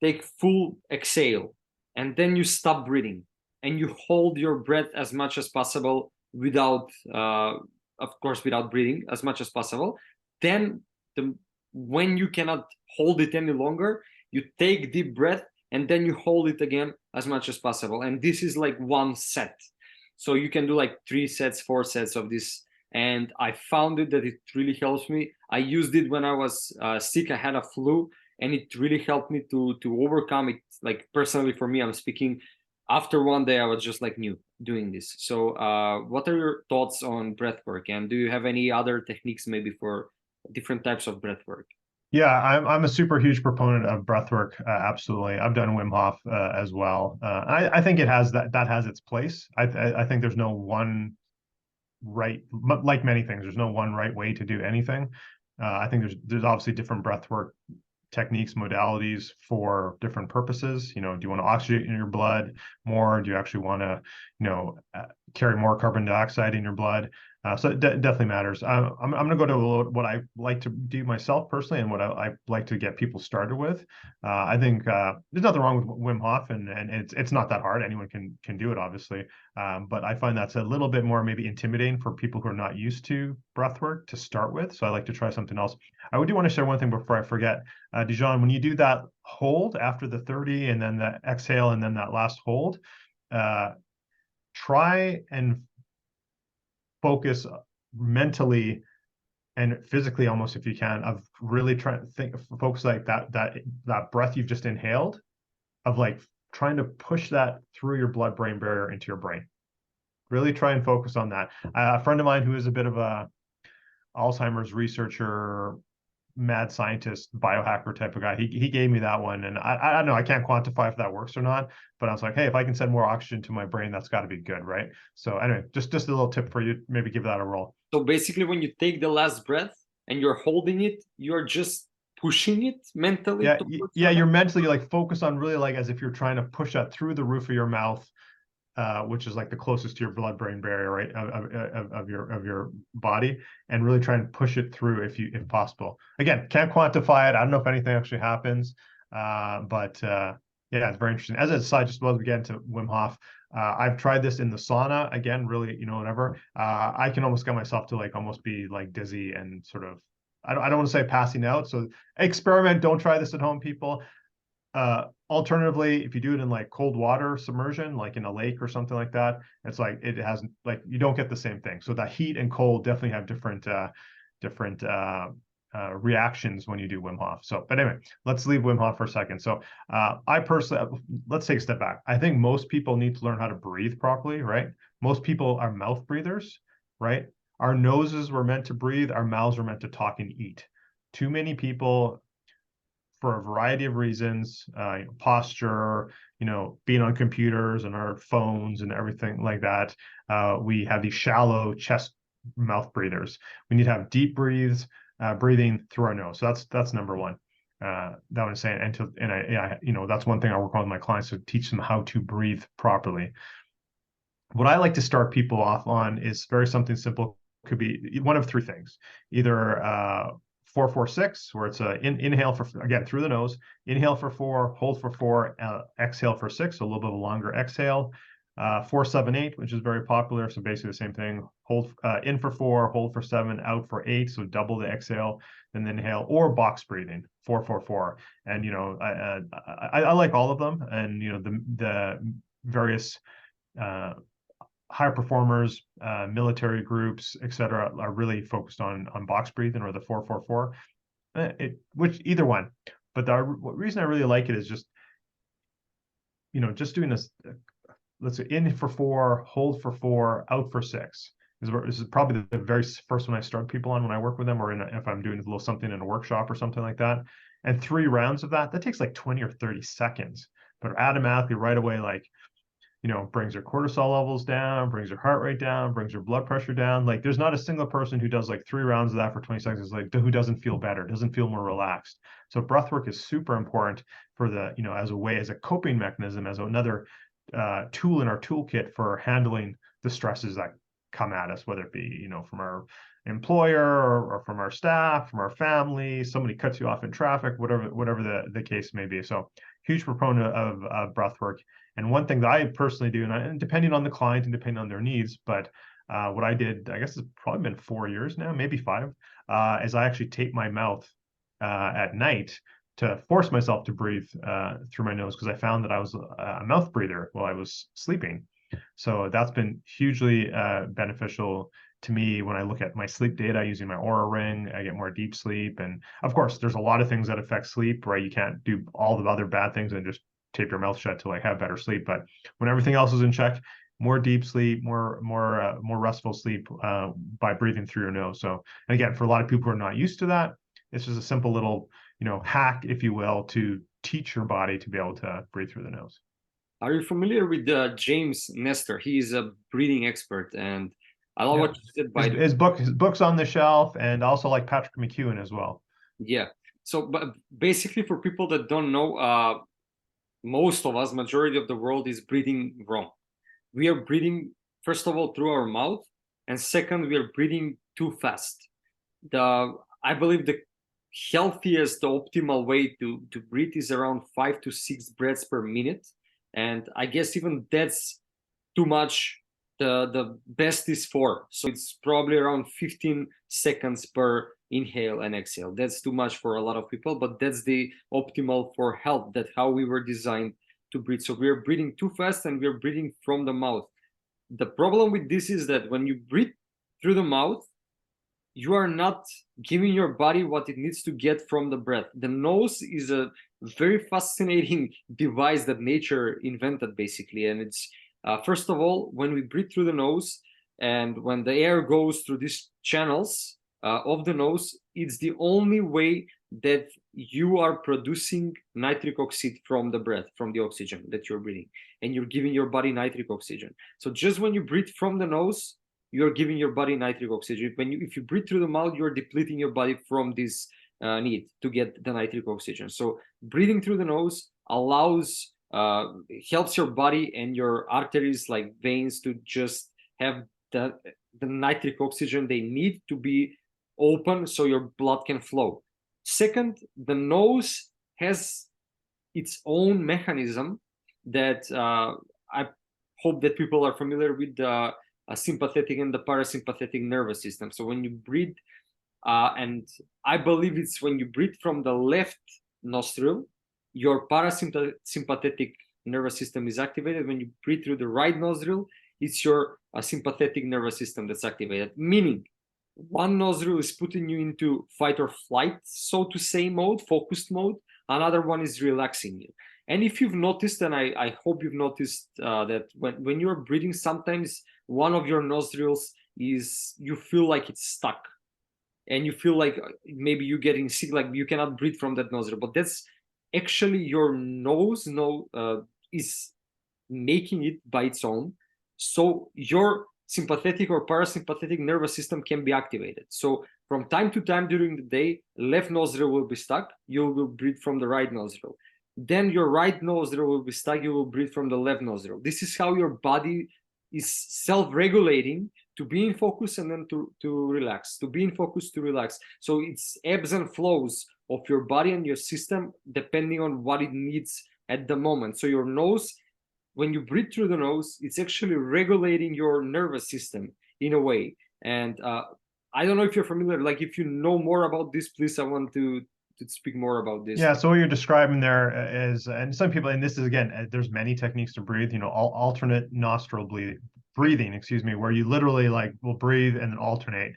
take full exhale, and then you stop breathing, and you hold your breath as much as possible without of course without breathing as much as possible. Then when you cannot hold it any longer, you take deep breath, and then you hold it again as much as possible. And this is like one set. So you can do like 3 sets, 4 sets of this. And I found it that it really helps me. I used it when I was sick. I had a flu, and it really helped me to overcome it. Like personally for me, I'm speaking, after one day I was just like new doing this. So what are your thoughts on breath work, and do you have any other techniques maybe for different types of breath work? Yeah, I'm a super huge proponent of breathwork. Absolutely, I've done Wim Hof as well. I think it has that has its place. I think there's no one right, like many things, there's no one right way to do anything. I think there's obviously different breath work techniques, modalities for different purposes. Do you want to oxygenate in your blood more? Do you actually want to, carry more carbon dioxide in your blood? So it definitely matters. I'm going to go to what I like to do myself personally, and what I like to get people started with. I think there's nothing wrong with Wim Hof, and it's not that hard. Anyone can do it, obviously. But I find that's a little bit more maybe intimidating for people who are not used to breath work to start with. So I like to try something else. I do want to share one thing before I forget. Dijon, when you do that hold after the 30 and then the exhale and then that last hold, try and focus mentally and physically, almost if you can, of really trying to focus like that breath you've just inhaled, of like trying to push that through your blood-brain barrier into your brain. Really try and focus on that. A friend of mine who is a bit of a Alzheimer's researcher, mad scientist, biohacker type of guy, he gave me that one, and I don't know, I can't quantify if that works or not, but I was like, hey, if I can send more oxygen to my brain, that's got to be good, right? So anyway, just a little tip for you, maybe give that a roll. So basically, when you take the last breath and you're holding it, you're just pushing it mentally. Yeah, you're mentally like focus on really like as if you're trying to push that through the roof of your mouth, which is like the closest to your blood-brain barrier, right, of your body, and really try and push it through if possible. Again, can't quantify it. I don't know if anything actually happens, but yeah, it's very interesting. As a side, just as we get into Wim Hof, I've tried this in the sauna. Again, really, whatever. I can almost get myself to like almost be like dizzy and sort of. I don't want to say passing out. So experiment. Don't try this at home, people. Alternatively, if you do it in like cold water submersion, like in a lake or something like that, it's like it has like you don't get the same thing. So that heat and cold definitely have different reactions when you do Wim Hof. So, but anyway, let's leave Wim Hof for a second. So, I personally, let's take a step back. I think most people need to learn how to breathe properly, right? Most people are mouth breathers, right? Our noses were meant to breathe, our mouths were meant to talk and eat. Too many people, for a variety of reasons, posture, being on computers and our phones and everything like that. We have these shallow chest mouth breathers. We need to have deep breathing through our nose. So that's number one. That was saying, that's one thing I work on with my clients to teach them how to breathe properly. What I like to start people off on is something simple. Could be one of three things: either 4-4-6, where it's a inhale for, again, through the nose, inhale for 4, hold for 4, exhale for 6, so a little bit of a longer exhale. 4-7-8, which is very popular, so basically the same thing. Hold in for 4, hold for 7, out for 8, so double the exhale, then the inhale, or box breathing, 4-4-4. And I like all of them, and the various higher performers, military groups, etc., are really focused on box breathing or the 4-4-4, which either one. But the reason I really like it is just doing this. Let's say in for 4, hold for 4, out for 6. This is probably the very first one I start people on when I work with them, or if I'm doing a little something in a workshop or something like that. And 3 rounds of that takes like 20 or 30 seconds, but automatically right away, like, brings your cortisol levels down, brings your heart rate down, brings your blood pressure down. Like, there's not a single person who does like 3 rounds of that for 20 seconds, like, who doesn't feel better, doesn't feel more relaxed. So breath work is super important for as a coping mechanism, as another tool in our toolkit for handling the stresses that come at us, whether it be, from our employer or from our staff, from our family, somebody cuts you off in traffic, whatever the case may be. So huge proponent of breath work. And one thing that I personally do, and depending on the client and depending on their needs, but what I did, I guess it's probably been 4 years now, maybe 5, is I actually tape my mouth at night to force myself to breathe through my nose, because I found that I was a mouth breather while I was sleeping. So that's been hugely beneficial to me when I look at my sleep data using my Aura Ring. I get more deep sleep. And of course, there's a lot of things that affect sleep, right? You can't do all the other bad things and just tape your mouth shut to like have better sleep. But when everything else is in check, more deep sleep, more restful sleep by breathing through your nose. So, and again, for a lot of people who are not used to that, it's just a simple little hack, if you will, to teach your body to be able to breathe through the nose. Are you familiar with James Nestor? He is a breathing expert, and I love Yeah. what you said, by the way. His book's on the shelf, and also like Patrick McEwen as well. Yeah. So, but basically, for people that don't know, most of us, majority of the world, is breathing wrong. We are breathing, first of all, through our mouth, and second, we are breathing too fast. I believe the healthiest, the optimal way to breathe is around 5 to 6 breaths per minute, and I guess even that's too much. The best is 4, so it's probably around 15 seconds per inhale and exhale. That's too much for a lot of people, but that's the optimal for health. That's how we were designed to breathe. So we are breathing too fast and we're breathing from the mouth. The problem with this is that when you breathe through the mouth, you are not giving your body what it needs to get from the breath. The nose is a very fascinating device that nature invented, basically. And it's, first of all, when we breathe through the nose and when the air goes through these channels of the nose, it's the only way that you are producing nitric oxide from the breath, from the oxygen that you're breathing, and you're giving your body nitric oxygen. So just when you breathe from the nose, you're giving your body nitric oxygen. If you breathe through the mouth, you're depleting your body from this need to get the nitric oxygen. So breathing through the nose allows, helps your body and your arteries, like veins, to just have the nitric oxygen they need to be open so your blood can flow. Second, the nose has its own mechanism that I hope that people are familiar with, the sympathetic and the parasympathetic nervous system. So when you breathe, and I believe it's when you breathe from the left nostril, your parasympathetic nervous system is activated. When you breathe through the right nostril, it's your sympathetic nervous system that's activated. Meaning, one nostril is putting you into fight or flight, so to say, mode, focused mode. Another one is relaxing you. And if you've noticed, and I hope you've noticed that when you're breathing, sometimes one of your nostrils is, you feel like it's stuck, and you feel like maybe you're getting sick, like you cannot breathe from that nostril. But that's actually your nose is making it by its own, so your sympathetic or parasympathetic nervous system can be activated. So from time to time during the day, left nostril will be stuck, you will breathe from the right nostril. Then your right nostril will be stuck, you will breathe from the left nostril. This is how your body is self-regulating to be in focus and then to relax, to be in focus, to relax. So it's ebbs and flows of your body and your system depending on what it needs at the moment. So your nose, when you breathe through the nose, it's actually regulating your nervous system in a way. And I don't know if you're familiar, like if you know more about this, please, I want to speak more about this. Yeah, so what you're describing there is, and some people, and this is again, there's many techniques to breathe, alternate nostril breathing, excuse me, where you literally like will breathe and then alternate.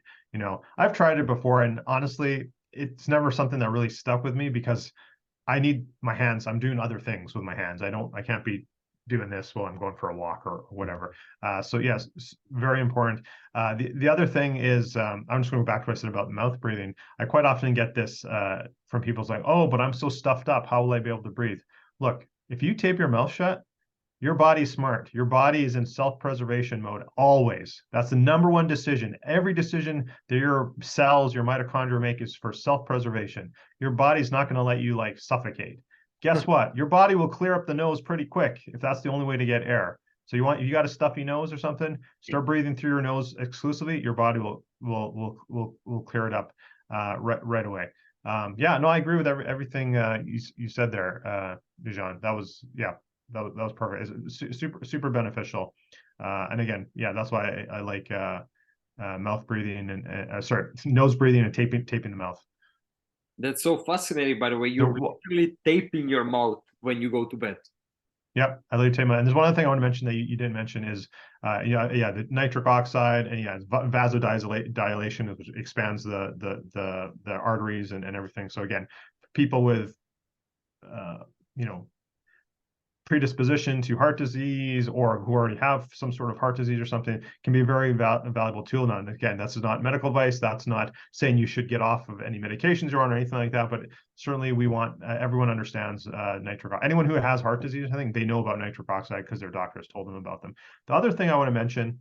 I've tried it before, and honestly, it's never something that really stuck with me because I need my hands. I'm doing other things with my hands. I can't be doing this while I'm going for a walk or whatever. So yes, very important. The other thing is, I'm just going to go back to what I said about mouth breathing. I quite often get this from people like, oh, but I'm so stuffed up. How will I be able to breathe? Look, if you tape your mouth shut, your body's smart. Your body is in self-preservation mode always. That's the number one decision. Every decision that your cells, your mitochondria make is for self-preservation. Your body's not going to let you like suffocate. Guess what? Your body will clear up the nose pretty quick if that's the only way to get air. So you got a stuffy nose or something, start breathing through your nose exclusively. Your body will clear it up right away. Yeah, no, I agree with everything you said there, Bijan. That was that was perfect. It's super beneficial. And again, yeah, that's why I like mouth breathing and sorry, nose breathing and taping the mouth. That's so fascinating, by the way. You're literally taping your mouth when you go to bed. Yep, I literally tape my. And there's one other thing I want to mention that you didn't mention is, the nitric oxide and vasodilation, which expands the arteries and everything. So again, people with, predisposition to heart disease or who already have some sort of heart disease or something can be a very valuable tool. Now, and again, that's not medical advice. That's not saying you should get off of any medications you're on or anything like that. But certainly we want everyone understands nitric oxide. Anyone who has heart disease, I think they know about nitric oxide because their doctors told them about them. The other thing I want to mention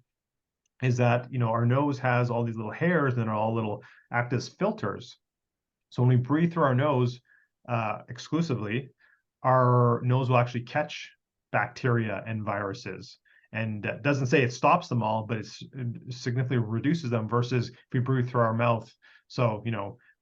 is that, our nose has all these little hairs that are all little act as filters. So when we breathe through our nose exclusively, our nose will actually catch bacteria and viruses. And doesn't say it stops them all, but it significantly reduces them versus if we breathe through our mouth. So,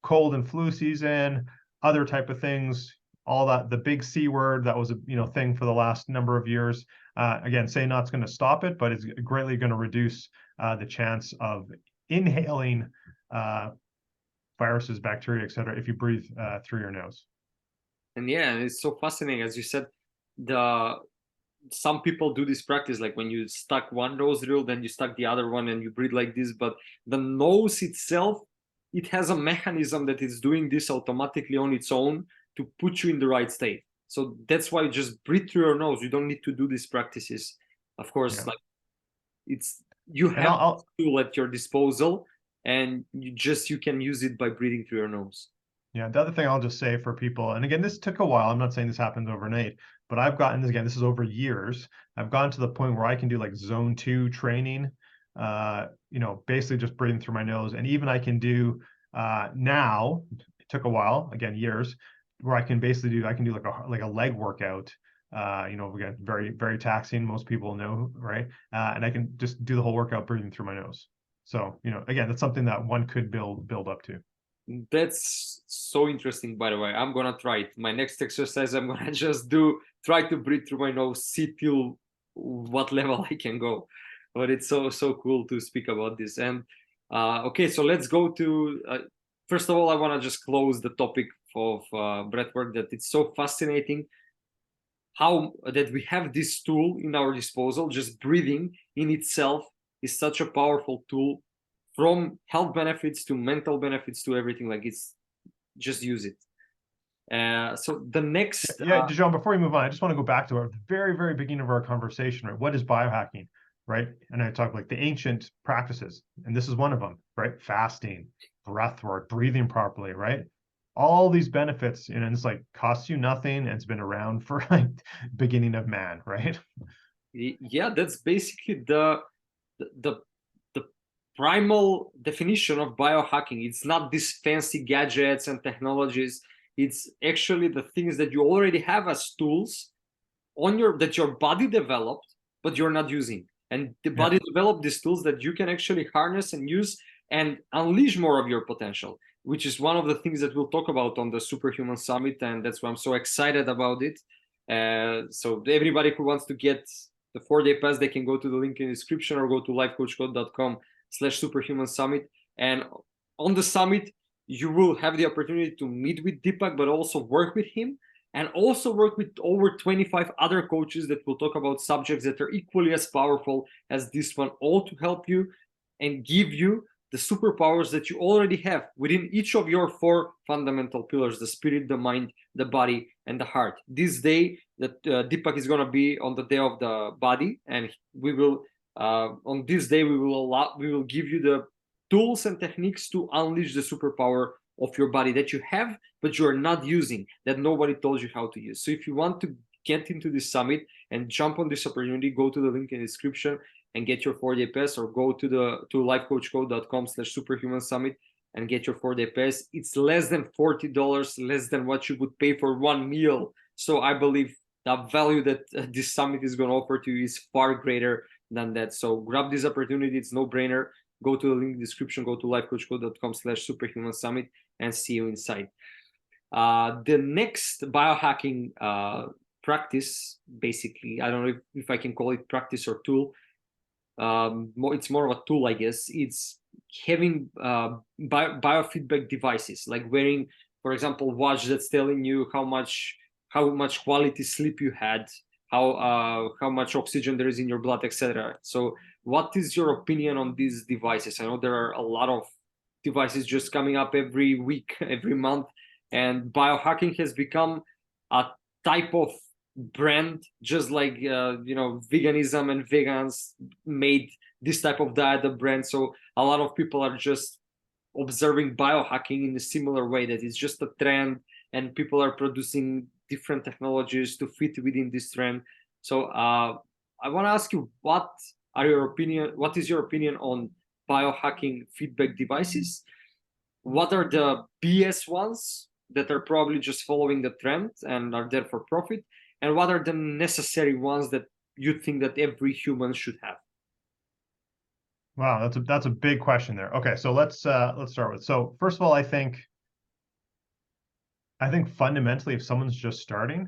cold and flu season, other type of things, all that, the big C word that was a thing for the last number of years. Again, say not's going to stop it, but it's greatly going to reduce the chance of inhaling viruses, bacteria, etc., if you breathe through your nose. And yeah, it's so fascinating. As you said, some people do this practice, like when you stuck one nostril, then you stuck the other one and you breathe like this. But the nose itself, it has a mechanism that is doing this automatically on its own to put you in the right state. So that's why you just breathe through your nose. You don't need to do these practices. Of course, like you have a tool at your disposal, and you can use it by breathing through your nose. Yeah, the other thing I'll just say for people, and again, this took a while. I'm not saying this happened overnight, but I've gotten this, again, this is over years. I've gotten to the point where I can do like zone 2 training, basically just breathing through my nose. And even I can do now, it took a while, again, years, where I can basically do like a leg workout. Again, very, very taxing. Most people know, right? And I can just do the whole workout breathing through my nose. So, again, that's something that one could build up to. That's so interesting, by the way. I'm gonna try it. My next exercise, I'm gonna just try to breathe through my nose, see till what level I can go. But it's so cool to speak about this. And okay, so let's go to first of all, I want to just close the topic of breathwork, that it's so fascinating how that we have this tool in our disposal. Just breathing in itself is such a powerful tool, from health benefits to mental benefits to everything. Like, it's just use it. So the next Dijon, before we move on, I just want to go back to our very, very beginning of our conversation, right? What is biohacking, right? And I talk like the ancient practices, and this is one of them, right? Fasting, breath work, breathing properly, right? All these benefits, and it's like costs you nothing, and it's been around for like beginning of man, right? Yeah, that's basically the primal definition of biohacking. It's not these fancy gadgets and technologies. It's actually the things that you already have as tools that your body developed, but you're not using. And the body developed these tools that you can actually harness and use and unleash more of your potential, which is one of the things that we'll talk about on the Superhuman Summit. And that's why I'm so excited about it. So everybody who wants to get the 4-day pass, they can go to the link in the description or go to lifecoachcode.com/superhuman summit. And on the summit, you will have the opportunity to meet with Deepak, but also work with him, and also work with over 25 other coaches that will talk about subjects that are equally as powerful as this one, all to help you and give you the superpowers that you already have within each of your 4 fundamental pillars: the spirit, the mind, the body, and the heart. This day that Deepak is going to be on the day of the body, and we will on this day we will give you the tools and techniques to unleash the superpower of your body that you have, but you are not using, that nobody told you how to use. So if you want to get into this summit and jump on this opportunity, go to the link in the description and get your 4-day pass, or go to lifecoachcode.com/superhuman summit and get your 4-day pass. It's less than $40, less than what you would pay for one meal. So I believe the value that this summit is going to offer to you is far greater than that. So grab this opportunity. It's no brainer. Go to the link in the description, go to lifecoachcode.com/superhuman summit and see you inside. The next biohacking practice, basically, I don't know if I can call it practice or tool. It's more of a tool, I guess. It's having biofeedback devices, like wearing, for example, watch that's telling you how much quality sleep you had, how much oxygen there is in your blood, etc. So what is your opinion on these devices? I know there are a lot of devices just coming up every week, every month, and biohacking has become a type of brand, just like veganism and vegans made this type of diet a brand. So a lot of people are just observing biohacking in a similar way, that it's just a trend and people are producing different technologies to fit within this trend. So I want to ask you, what What is your opinion on biohacking feedback devices? What are the BS ones that are probably just following the trend and are there for profit? And what are the necessary ones that you think that every human should have? Wow, that's a big question there. Okay, so let's start with, so first of all, I think fundamentally, if someone's just starting,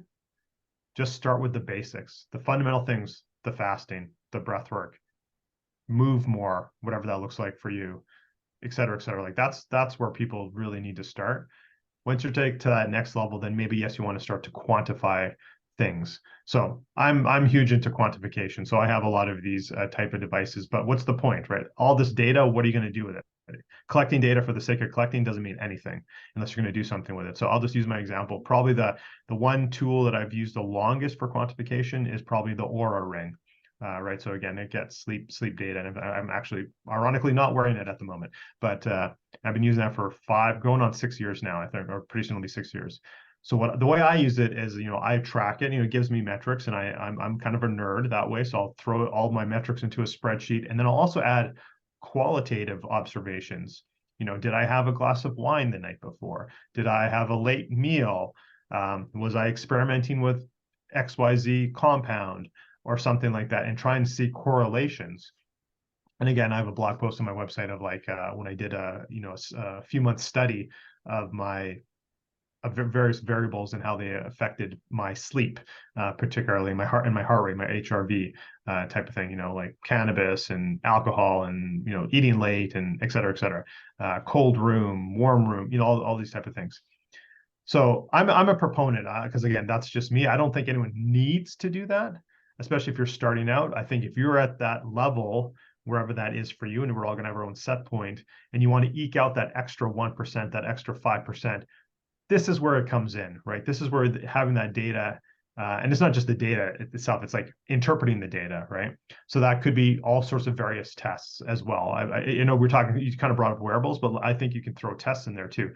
just start with the basics, the fundamental things, the fasting, the breath work, move more, whatever that looks like for you, et cetera, et cetera. Like that's where people really need to start. Once you take to that next level, then maybe, yes, you want to start to quantify things. So I'm huge into quantification. So I have a lot of these type of devices, but what's the point, right? All this data, what are you going to do with it? Collecting data for the sake of collecting doesn't mean anything unless you're going to do something with it. So I'll just use my example. Probably the one tool that I've used the longest for quantification is probably the Aura ring. Right. So again, it gets sleep data, and I'm actually ironically not wearing it at the moment, but I've been using that for 5, going on 6 years now, I think, or pretty soon it'll be 6 years. So the way I use it is, I track it, it gives me metrics, and I'm kind of a nerd that way. So I'll throw all my metrics into a spreadsheet, and then I'll also add qualitative observations. Did I have a glass of wine the night before? Did I have a late meal? Was I experimenting with XYZ compound or something like that, and try and see correlations? And again, I have a blog post on my website of like when I did a few month study of various variables and how they affected my sleep, particularly my heart rate, my HRV type of thing, like cannabis and alcohol and, eating late and et cetera, cold room, warm room, all these type of things. So I'm a proponent, because again, that's just me. I don't think anyone needs to do that, especially if you're starting out. I think if you're at that level, wherever that is for you, and we're all going to have our own set point, and you want to eke out that extra 1%, that extra 5%, this is where it comes in, right? This is where having that data, and it's not just the data itself, it's like interpreting the data, right? So that could be all sorts of various tests as well. We're talking, you kind of brought up wearables, but I think you can throw tests in there too.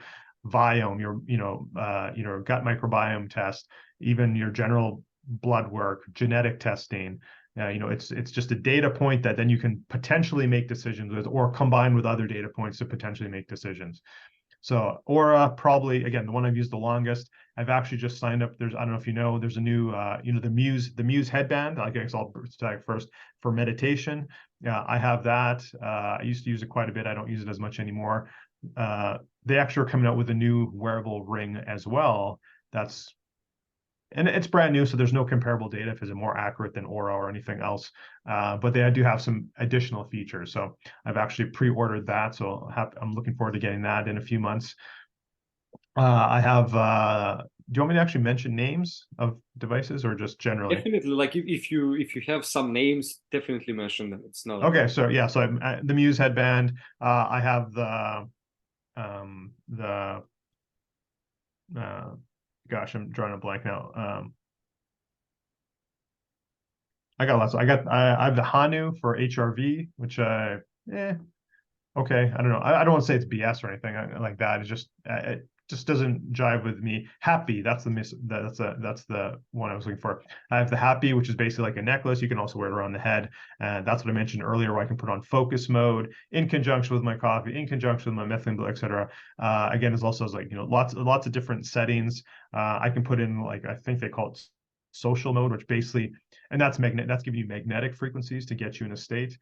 Viome, your gut microbiome test, even your general blood work, genetic testing. It's just a data point that then you can potentially make decisions with, or combine with other data points to potentially make decisions. So Aura, probably, again, the one I've used the longest. I've actually just signed up. I don't know if there's a new, the Muse headband. I guess I'll start first for meditation. I have that. I used to use it quite a bit. I don't use it as much anymore. They actually are coming out with a new wearable ring as well. And it's brand new, so there's no comparable data if it's more accurate than Aura or anything else. But they do have some additional features. So I've actually pre-ordered that. So I'm looking forward to getting that in a few months. I have, do you want me to actually mention names of devices or just generally? Definitely, like if you have some names, definitely mention them. It's not okay. So yeah, so the Muse headband. I have gosh, I'm drawing a blank now. I got lots. I have the Hanu for HRV, which okay. I don't know. I don't want to say it's BS or anything like that. It's just it just doesn't jive with me. Happy, that's the one I was looking for. I have the Happy, which is basically like a necklace. You can also wear it around the head, and that's what I mentioned earlier, where I can put on focus mode in conjunction with my coffee, in conjunction with my methylene blue, etc. Again, there's also like lots of different settings. I can put in, like, I think they call it social mode, which basically, and that's giving you magnetic frequencies to get you in a state.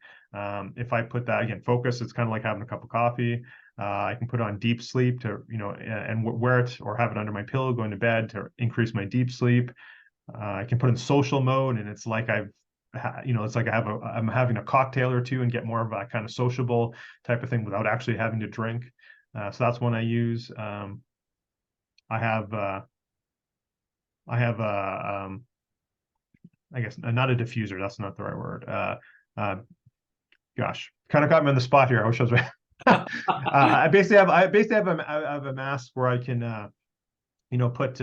If I put that, again, focus, it's kind of like having a cup of coffee. I can put on deep sleep to, and wear it or have it under my pillow going to bed to increase my deep sleep. I can put in social mode, and it's like I'm having a cocktail or two and get more of that kind of sociable type of thing without actually having to drink. So that's one I use. I have I guess not a diffuser. That's not the right word. Gosh, kind of got me on the spot here. I wish I was right. I basically have a mask where I can put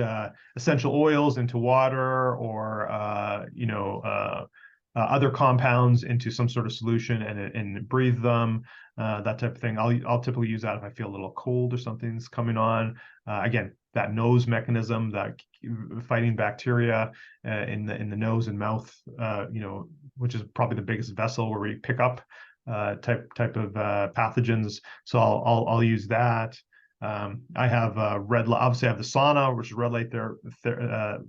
essential oils into water, or other compounds into some sort of solution, and breathe them, that type of thing. I'll typically use that if I feel a little cold or something's coming on. Again, that nose mechanism, that fighting bacteria in the nose and mouth, which is probably the biggest vessel where we pick up type of pathogens. So I'll use that. I have red light. Obviously, I have the sauna, which is red light there, a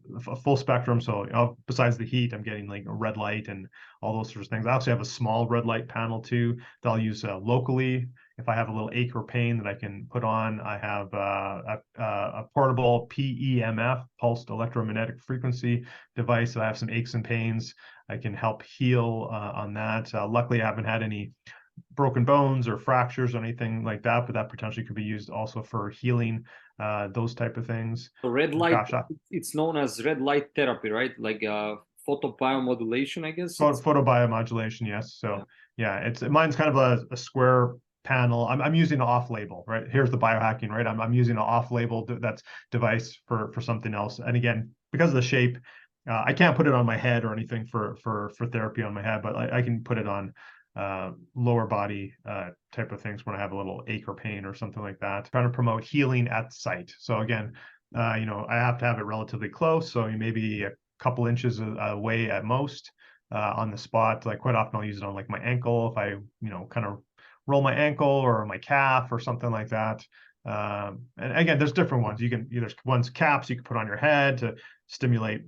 full spectrum. So besides the heat, I'm getting like a red light and all those sorts of things. I also have a small red light panel too that I'll use locally if I have a little ache or pain that I can put on. I have a portable PEMF, pulsed electromagnetic frequency device. So I have some aches and pains. I can help heal on that. Luckily, I haven't had any broken bones or fractures or anything like that, but that potentially could be used also for healing, those type of things. So red light, Gosh, it's known as red light therapy, right? Like photobiomodulation, I guess. photobiomodulation, yes. So yeah, mine's kind of a square panel. I'm using an off-label, right? Here's the biohacking, right? I'm using an off-label that's device for something else. And again, because of the shape, I can't put it on my head or anything for therapy on my head, but I can put it on lower body type of things when I have a little ache or pain or something like that. Trying to promote healing at site. So again, I have to have it relatively close. So maybe a couple inches away at most on the spot. Like quite often I'll use it on like my ankle if I, kind of roll my ankle or my calf or something like that. And again, there's different ones. There's ones caps you can put on your head to stimulate,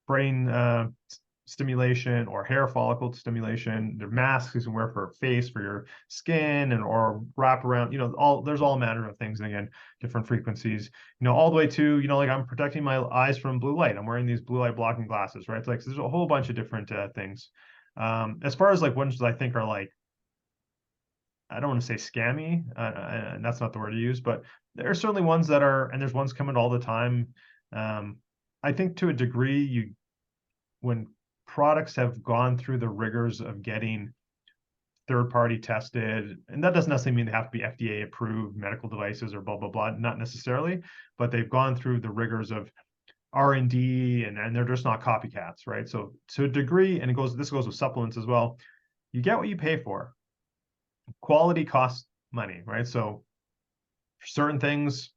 brain stimulation or hair follicle stimulation. There are masks you can wear for face, for your skin, or wrap around, there's all manner of things. And again, different frequencies, all the way to, like I'm protecting my eyes from blue light. I'm wearing these blue light blocking glasses, right? Like there's a whole bunch of different things. As far as like ones that I think are like, I don't want to say scammy, and that's not the word to use, but there are certainly ones that are, and there's ones coming all the time. I think to a degree, when products have gone through the rigors of getting third-party tested, and that doesn't necessarily mean they have to be FDA approved medical devices or blah, blah, blah, not necessarily, but they've gone through the rigors of R&D and they're just not copycats, right? So to a degree, and this goes with supplements as well, you get what you pay for. Quality costs money, right? So for certain things,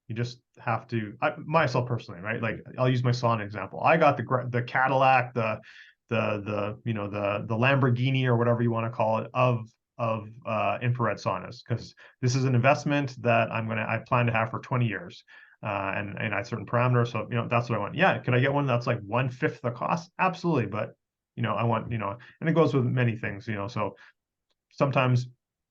you just have to, myself personally, right? Like I'll use my sauna example. I got the Cadillac, the Lamborghini or whatever you want to call it of infrared saunas, because this is an investment that I plan to have for 20 years. And I had certain parameters. So, that's what I want. Yeah. Could I get one that's like 1/5 the cost? Absolutely. But, I want, and it goes with many things, so sometimes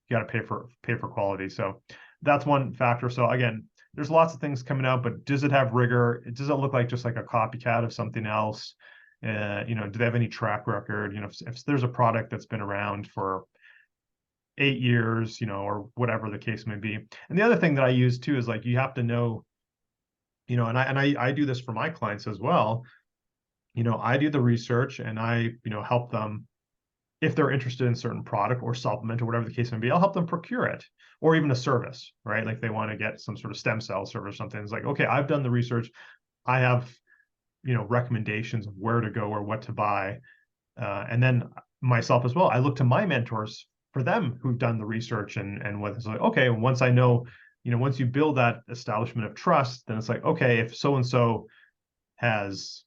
you got to pay for quality. So that's one factor. So again, there's lots of things coming out, but does it have rigor? Does it look like just like a copycat of something else? Do they have any track record? If there's a product that's been around for 8 years, or whatever the case may be. And the other thing that I use too is like, you have to know, and I do this for my clients as well. I do the research and I, help them. If they're interested in certain product or supplement or whatever the case may be, I'll help them procure it, or even a service, right? Like they want to get some sort of stem cell service or something. It's like, okay, I've done the research. I have, recommendations of where to go or what to buy. And then myself as well, I look to my mentors for them who've done the research and what it's like, okay, once I know, once you build that establishment of trust, then it's like, okay, if so-and-so has,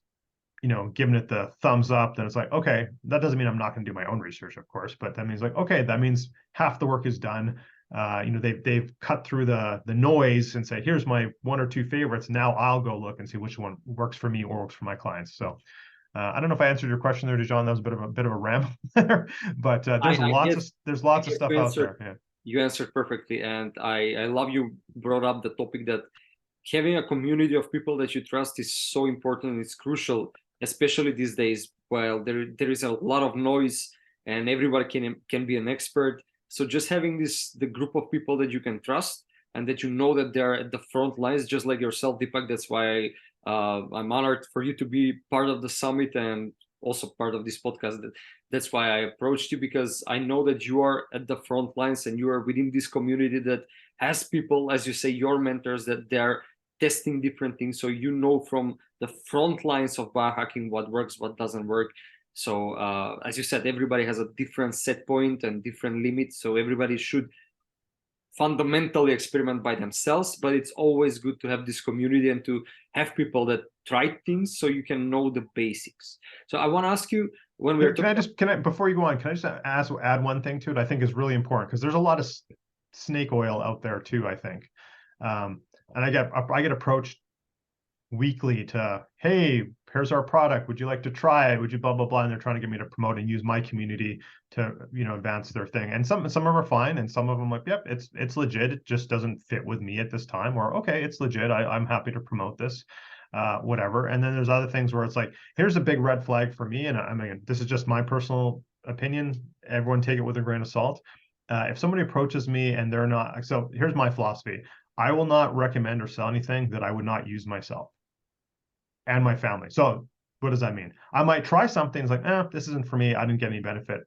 giving it the thumbs up, then it's like, okay, that doesn't mean I'm not going to do my own research, of course, but that means like, okay, that means half the work is done. They've cut through the noise and say, here's my 1 or 2 favorites. Now I'll go look and see which one works for me or works for my clients. So I don't know if I answered your question there, Dijon. That was a bit of a ramble there, but there's lots of stuff out there. Yeah. You answered perfectly, and I love you brought up the topic that having a community of people that you trust is so important. It's crucial, especially these days, while there is a lot of noise and everybody can be an expert. So just having the group of people that you can trust and that that they're at the front lines, just like yourself, Deepak. That's why I'm honored for you to be part of the summit and also part of this podcast. That's why I approached you, because I know that you are at the front lines and you are within this community that has people, as you say, your mentors, that they're testing different things. So from the front lines of biohacking what works, what doesn't work. So as you said, everybody has a different set point and different limits. So everybody should fundamentally experiment by themselves, but it's always good to have this community and to have people that tried things so you can know the basics. So I want to ask you, when we're before you go on, can I just add one thing to it? I think is really important, because there's a lot of snake oil out there too, I think. And I get approached weekly to, hey, here's our product, would you like to try it, would you blah blah blah, and they're trying to get me to promote and use my community to, you know, advance their thing. And some of them are fine, and some of them like, yep, it's legit, it just doesn't fit with me at this time, or okay, it's legit, I'm happy to promote this, whatever. And then there's other things where it's like, here's a big red flag for me, and I mean, this is just my personal opinion, everyone take it with a grain of salt. If somebody approaches me and they're not, so here's my philosophy: I will not recommend or sell anything that I would not use myself and my family. So what does that mean? I might try something, it's like, this isn't for me, I didn't get any benefit.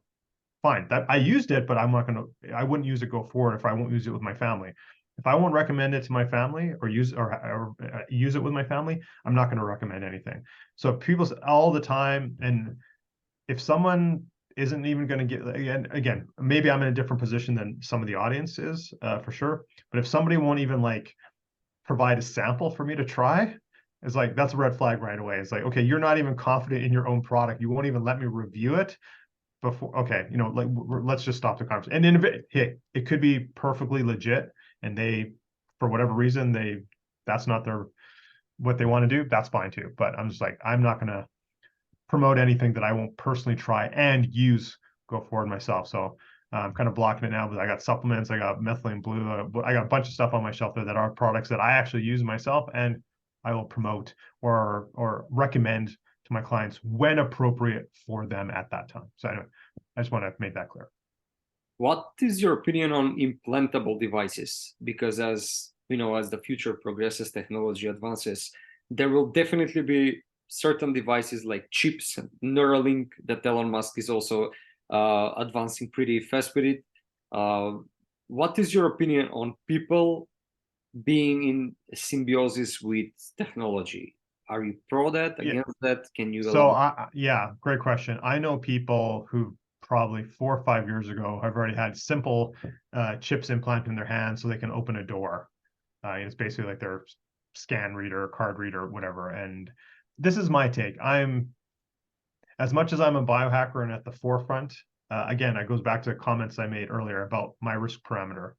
Fine, that I used it, but I wouldn't use it go forward if I won't use it with my family. If I won't recommend it to my family or use it with my family, I'm not going to recommend anything. So people all the time, and if someone isn't even going to get, again, maybe I'm in a different position than some of the audience is, for sure. But if somebody won't even like provide a sample for me to try, it's like, that's a red flag right away. It's like, okay, you're not even confident in your own product. You won't even let me review it before. Okay, you know, like, let's just stop the conversation. And then hey, it could be perfectly legit, and they, for whatever reason, that's not what they want to do. That's fine too. But I'm just like, I'm not going to promote anything that I won't personally try and use go forward myself. So I'm kind of blocking it now, but I got supplements, I got methylene blue, I got a bunch of stuff on my shelf there that are products that I actually use myself, and I will promote or recommend to my clients when appropriate for them at that time. So anyway, I just want to make that clear. What is your opinion on implantable devices? Because as you know, as the future progresses, technology advances, there will definitely be certain devices like chips, Neuralink, that Elon Musk is also advancing pretty fast with it. What is your opinion on people being in symbiosis with technology? Are you pro that, against that? Can you yeah, great question. I know people who probably 4 or 5 years ago have already had simple chips implanted in their hands so they can open a door. It's basically like their scan reader, card reader, whatever. And this is my take. As much as I'm a biohacker and at the forefront, again, it goes back to the comments I made earlier about my risk parameter.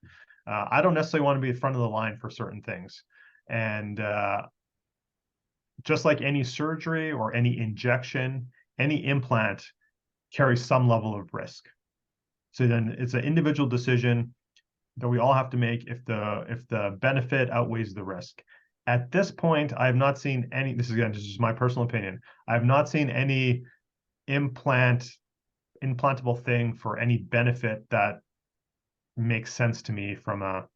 I don't necessarily want to be in front of the line for certain things. And just like any surgery or any injection, any implant carries some level of risk. So then it's an individual decision that we all have to make if the benefit outweighs the risk. At this point, I have not seen any, this is again just my personal opinion, I have not seen any implantable thing for any benefit that makes sense to me from the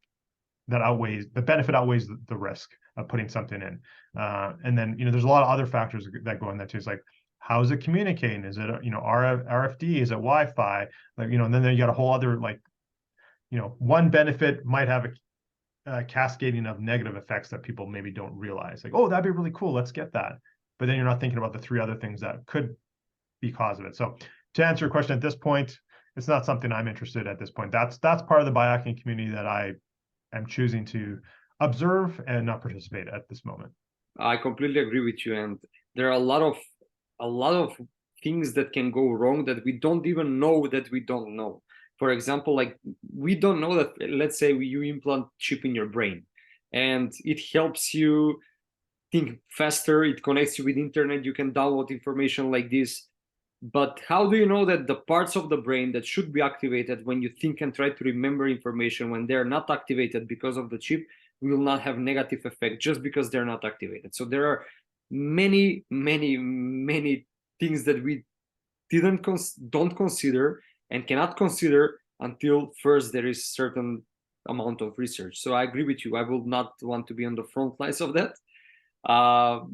benefit outweighs the risk of putting something in. And then, there's a lot of other factors that go in that too. It's like, how is it communicating? Is it, RFD? Is it Wi-Fi? Like, and then you got a whole other, like, one benefit might have a cascading of negative effects that people maybe don't realize. Like, oh, that'd be really cool, let's get that. But then you're not thinking about the 3 other things that could be cause of it. So to answer your question, at this point, it's not something I'm interested at this point. That's part of the biohacking community that I am choosing to observe and not participate at this moment. I completely agree with you, and there are a lot of things that can go wrong that we don't even know that we don't know. For example, like, we don't know that, let's say you implant chip in your brain and it helps you think faster, it connects you with internet, you can download information like this. But how do you know that the parts of the brain that should be activated when you think and try to remember information, when they're not activated because of the chip, will not have negative effect just because they're not activated? So there are many things that we don't consider and cannot consider until first there is certain amount of research. So I agree with you. I will not want to be on the front lines of that. The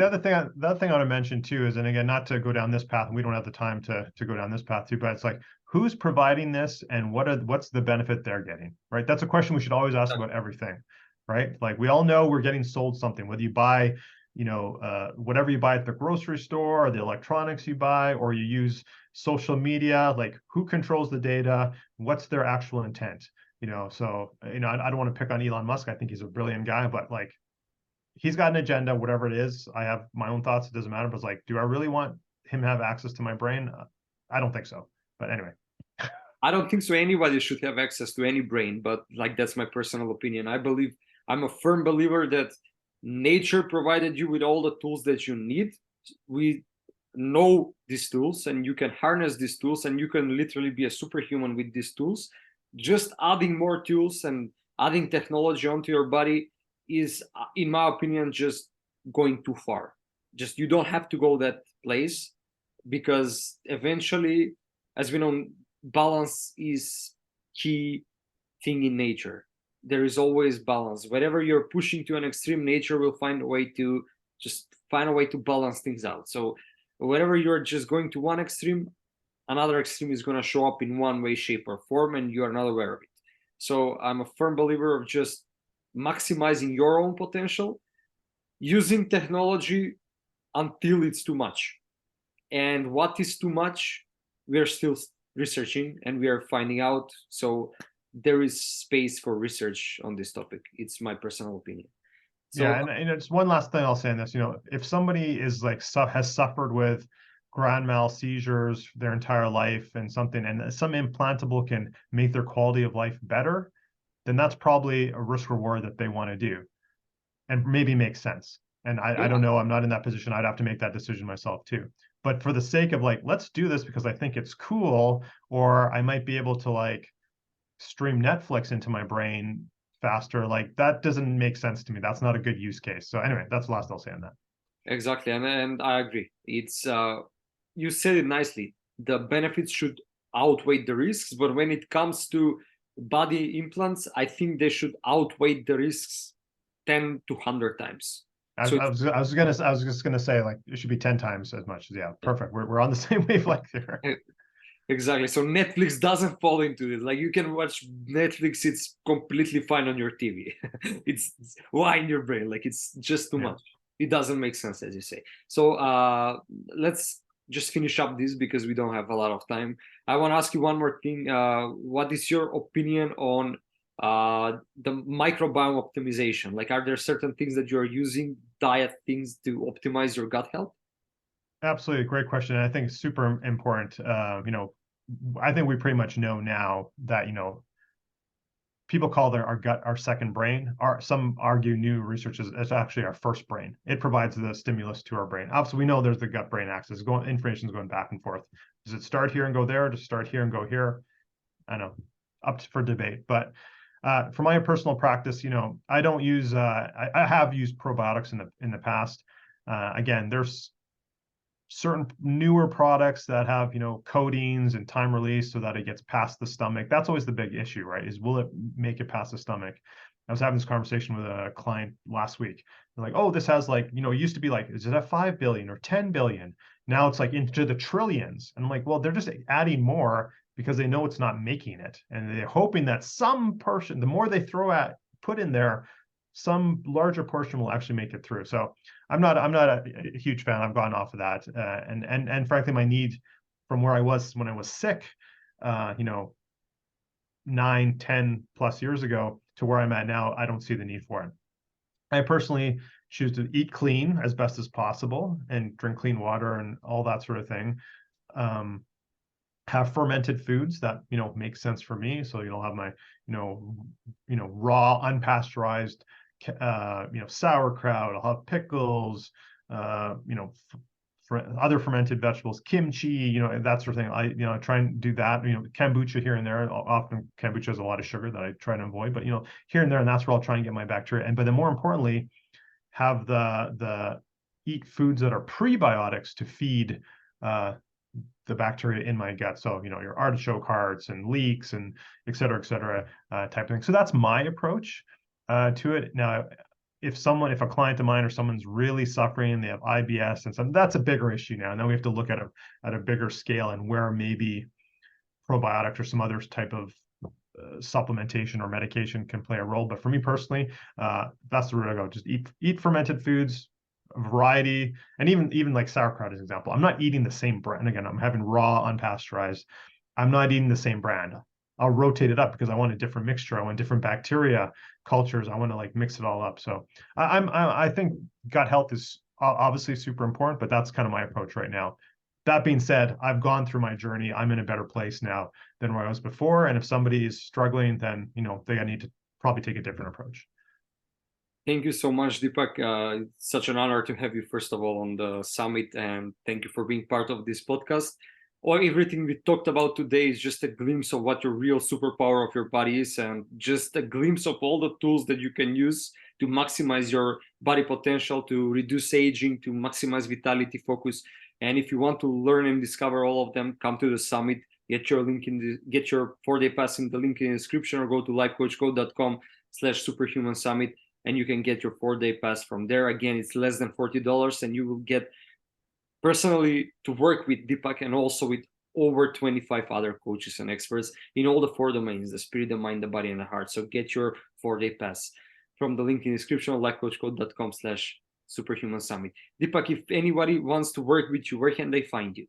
other thing I want to mention too is, and again, not to go down this path, and we don't have the time to go down this path too, but it's like, who's providing this and what's the benefit they're getting, right? That's a question we should always ask about everything, right? Like, we all know we're getting sold something, whether you buy, whatever you buy at the grocery store, or the electronics you buy, or you use social media, like, who controls the data? What's their actual intent? So, I don't want to pick on Elon Musk. I think he's a brilliant guy, but like, he's got an agenda, whatever it is. I have my own thoughts. It doesn't matter. But it's like, do I really want him to have access to my brain? I don't think so. But anyway. I don't think so. Anybody should have access to any brain, but like that's my personal opinion. I'm a firm believer that nature provided you with all the tools that you need. We know these tools, and you can harness these tools, and you can literally be a superhuman with these tools. Just adding more tools and adding technology onto your body is, in my opinion, just going too far. Just you don't have to go that place, because eventually, as we know, balance is key thing in nature. There is always balance. Whatever you're pushing to an extreme, nature will find a way to balance things out. So whatever you're just going to one extreme, another extreme is going to show up in one way, shape, or form, and you are not aware of it. So I'm a firm believer of just maximizing your own potential, using technology until it's too much. And what is too much, we're still researching and we are finding out. So there is space for research on this topic. It's my personal opinion. So, yeah, and it's one last thing I'll say on this. If somebody is like has suffered with grand mal seizures their entire life and something, and some implantable can make their quality of life better, then that's probably a risk reward that they want to do, and maybe makes sense. And I don't know, I'm not in that position. I'd have to make that decision myself too. But for the sake of like, let's do this because I think it's cool, or I might be able to like stream Netflix into my brain faster, like that doesn't make sense to me. That's not a good use case. So anyway, that's the last I'll say on that. exactly, and I agree. It's you said it nicely. The benefits should outweigh the risks, but when it comes to body implants, I think they should outweigh the risks 10 to 100 times. So I was just gonna say like it should be 10 times as much. Yeah, perfect. We're on the same wavelength here. exactly. So Netflix doesn't fall into this. Like you can watch Netflix, it's completely fine on your TV. It's why in your brain? Like it's just too much. It doesn't make sense, as you say. So let's just finish up this because we don't have a lot of time. I want to ask you one more thing. What is your opinion on the microbiome optimization? Like, are there certain things that you're using, diet things, to optimize your gut health? Absolutely, great question. And I think it's super important. I think we pretty much know now that people call our gut our second brain. Some argue new research is it's actually our first brain. It provides the stimulus to our brain. Obviously, we know there's the gut brain axis. Information is going back and forth. Does it start here and go there? Does it start here and go here? I know, for debate. But for my personal practice, I don't use. I have used probiotics in the past. Again, there's certain newer products that have coatings and time release so that it gets past the stomach. That's always the big issue, right? Is will it make it past the stomach? I was having this conversation with a client last week. They're like, oh, this has like, it used to be like, is it at 5 billion or 10 billion? Now it's like into the trillions. And I'm like, well, they're just adding more because they know it's not making it. And they're hoping that some portion, the more they put in there, some larger portion will actually make it through. So I'm not a huge fan. I've gone off of that, and frankly, my need from where I was when I was sick, 9, 10 plus years ago to where I'm at now, I don't see the need for it. I personally choose to eat clean as best as possible and drink clean water and all that sort of thing. Have fermented foods that make sense for me. So have my raw unpasteurized sauerkraut. I'll have pickles, for other fermented vegetables, kimchi, that sort of thing. I try and do that. Kombucha here and there. Often kombucha has a lot of sugar that I try to avoid, but here and there, and that's where I'll try and get my bacteria. But then more importantly, have the eat foods that are prebiotics to feed the bacteria in my gut. So your artichoke hearts and leeks and et cetera, type of thing. So that's my approach to it. Now, if a client of mine or someone's really suffering, they have IBS and something, that's a bigger issue now. Now we have to look at a bigger scale and where maybe probiotics or some other type of supplementation or medication can play a role. But for me personally, that's the route I go. Just eat fermented foods, a variety, and even like sauerkraut as an example. I'm not eating the same brand. Again, I'm having raw, unpasteurized. I'm not eating the same brand. I'll rotate it up because I want a different mixture. I want different bacteria cultures. I want to like mix it all up. So I think gut health is obviously super important, but that's kind of my approach right now. That being said, I've gone through my journey. I'm in a better place now than where I was before. And if somebody is struggling, then, you know, they need to probably take a different approach. Thank you so much, Deepak. It's such an honor to have you, first of all, on the summit, and thank you for being part of this podcast. Everything we talked about today is just a glimpse of what your real superpower of your body is, and just a glimpse of all the tools that you can use to maximize your body potential, to reduce aging, to maximize vitality, focus. And if you want to learn and discover all of them, come to the summit. Get your 4-day pass in the link in the description, or go to lifecoachcode.com/superhuman summit, and you can get your 4-day pass from there. Again, it's less than $40, and you will get personally to work with Deepak and also with over 25 other coaches and experts in all the 4 domains: the spirit, the mind, the body, and the heart. So get your 4-day pass from the link in the description, lifecoachcode.com/superhuman summit. Deepak, if anybody wants to work with you, where can they find you?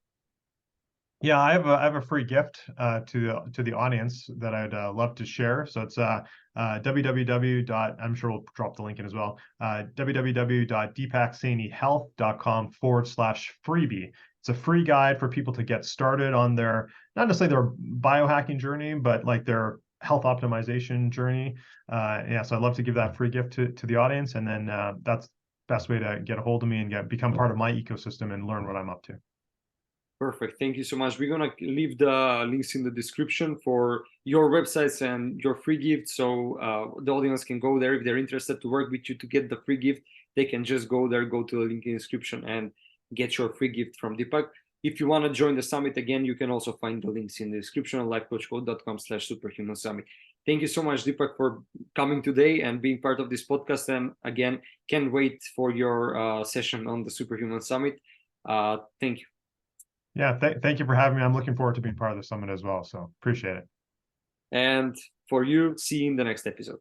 Yeah, I have a free gift to the audience that I'd love to share. So it's www. I'm sure we'll drop the link in as well. www.deepaksanihealth.com/freebie. It's a free guide for people to get started on their, not necessarily their biohacking journey, but like their health optimization journey. Yeah, so I'd love to give that free gift to the audience, and then that's the best way to get a hold of me and become part of my ecosystem and learn what I'm up to. Perfect. Thank you so much. We're going to leave the links in the description for your websites and your free gift. So the audience can go there. If they're interested to work with you to get the free gift, they can just go there, go to the link in the description, and get your free gift from Deepak. If you want to join the summit, again, you can also find the links in the description on lifecoachcode.com/superhuman summit. Thank you so much, Deepak, for coming today and being part of this podcast. And again, can't wait for your session on the Superhuman Summit. Thank you. Yeah, thank you for having me. I'm looking forward to being part of the summit as well. So appreciate it. And for you, see you in the next episode.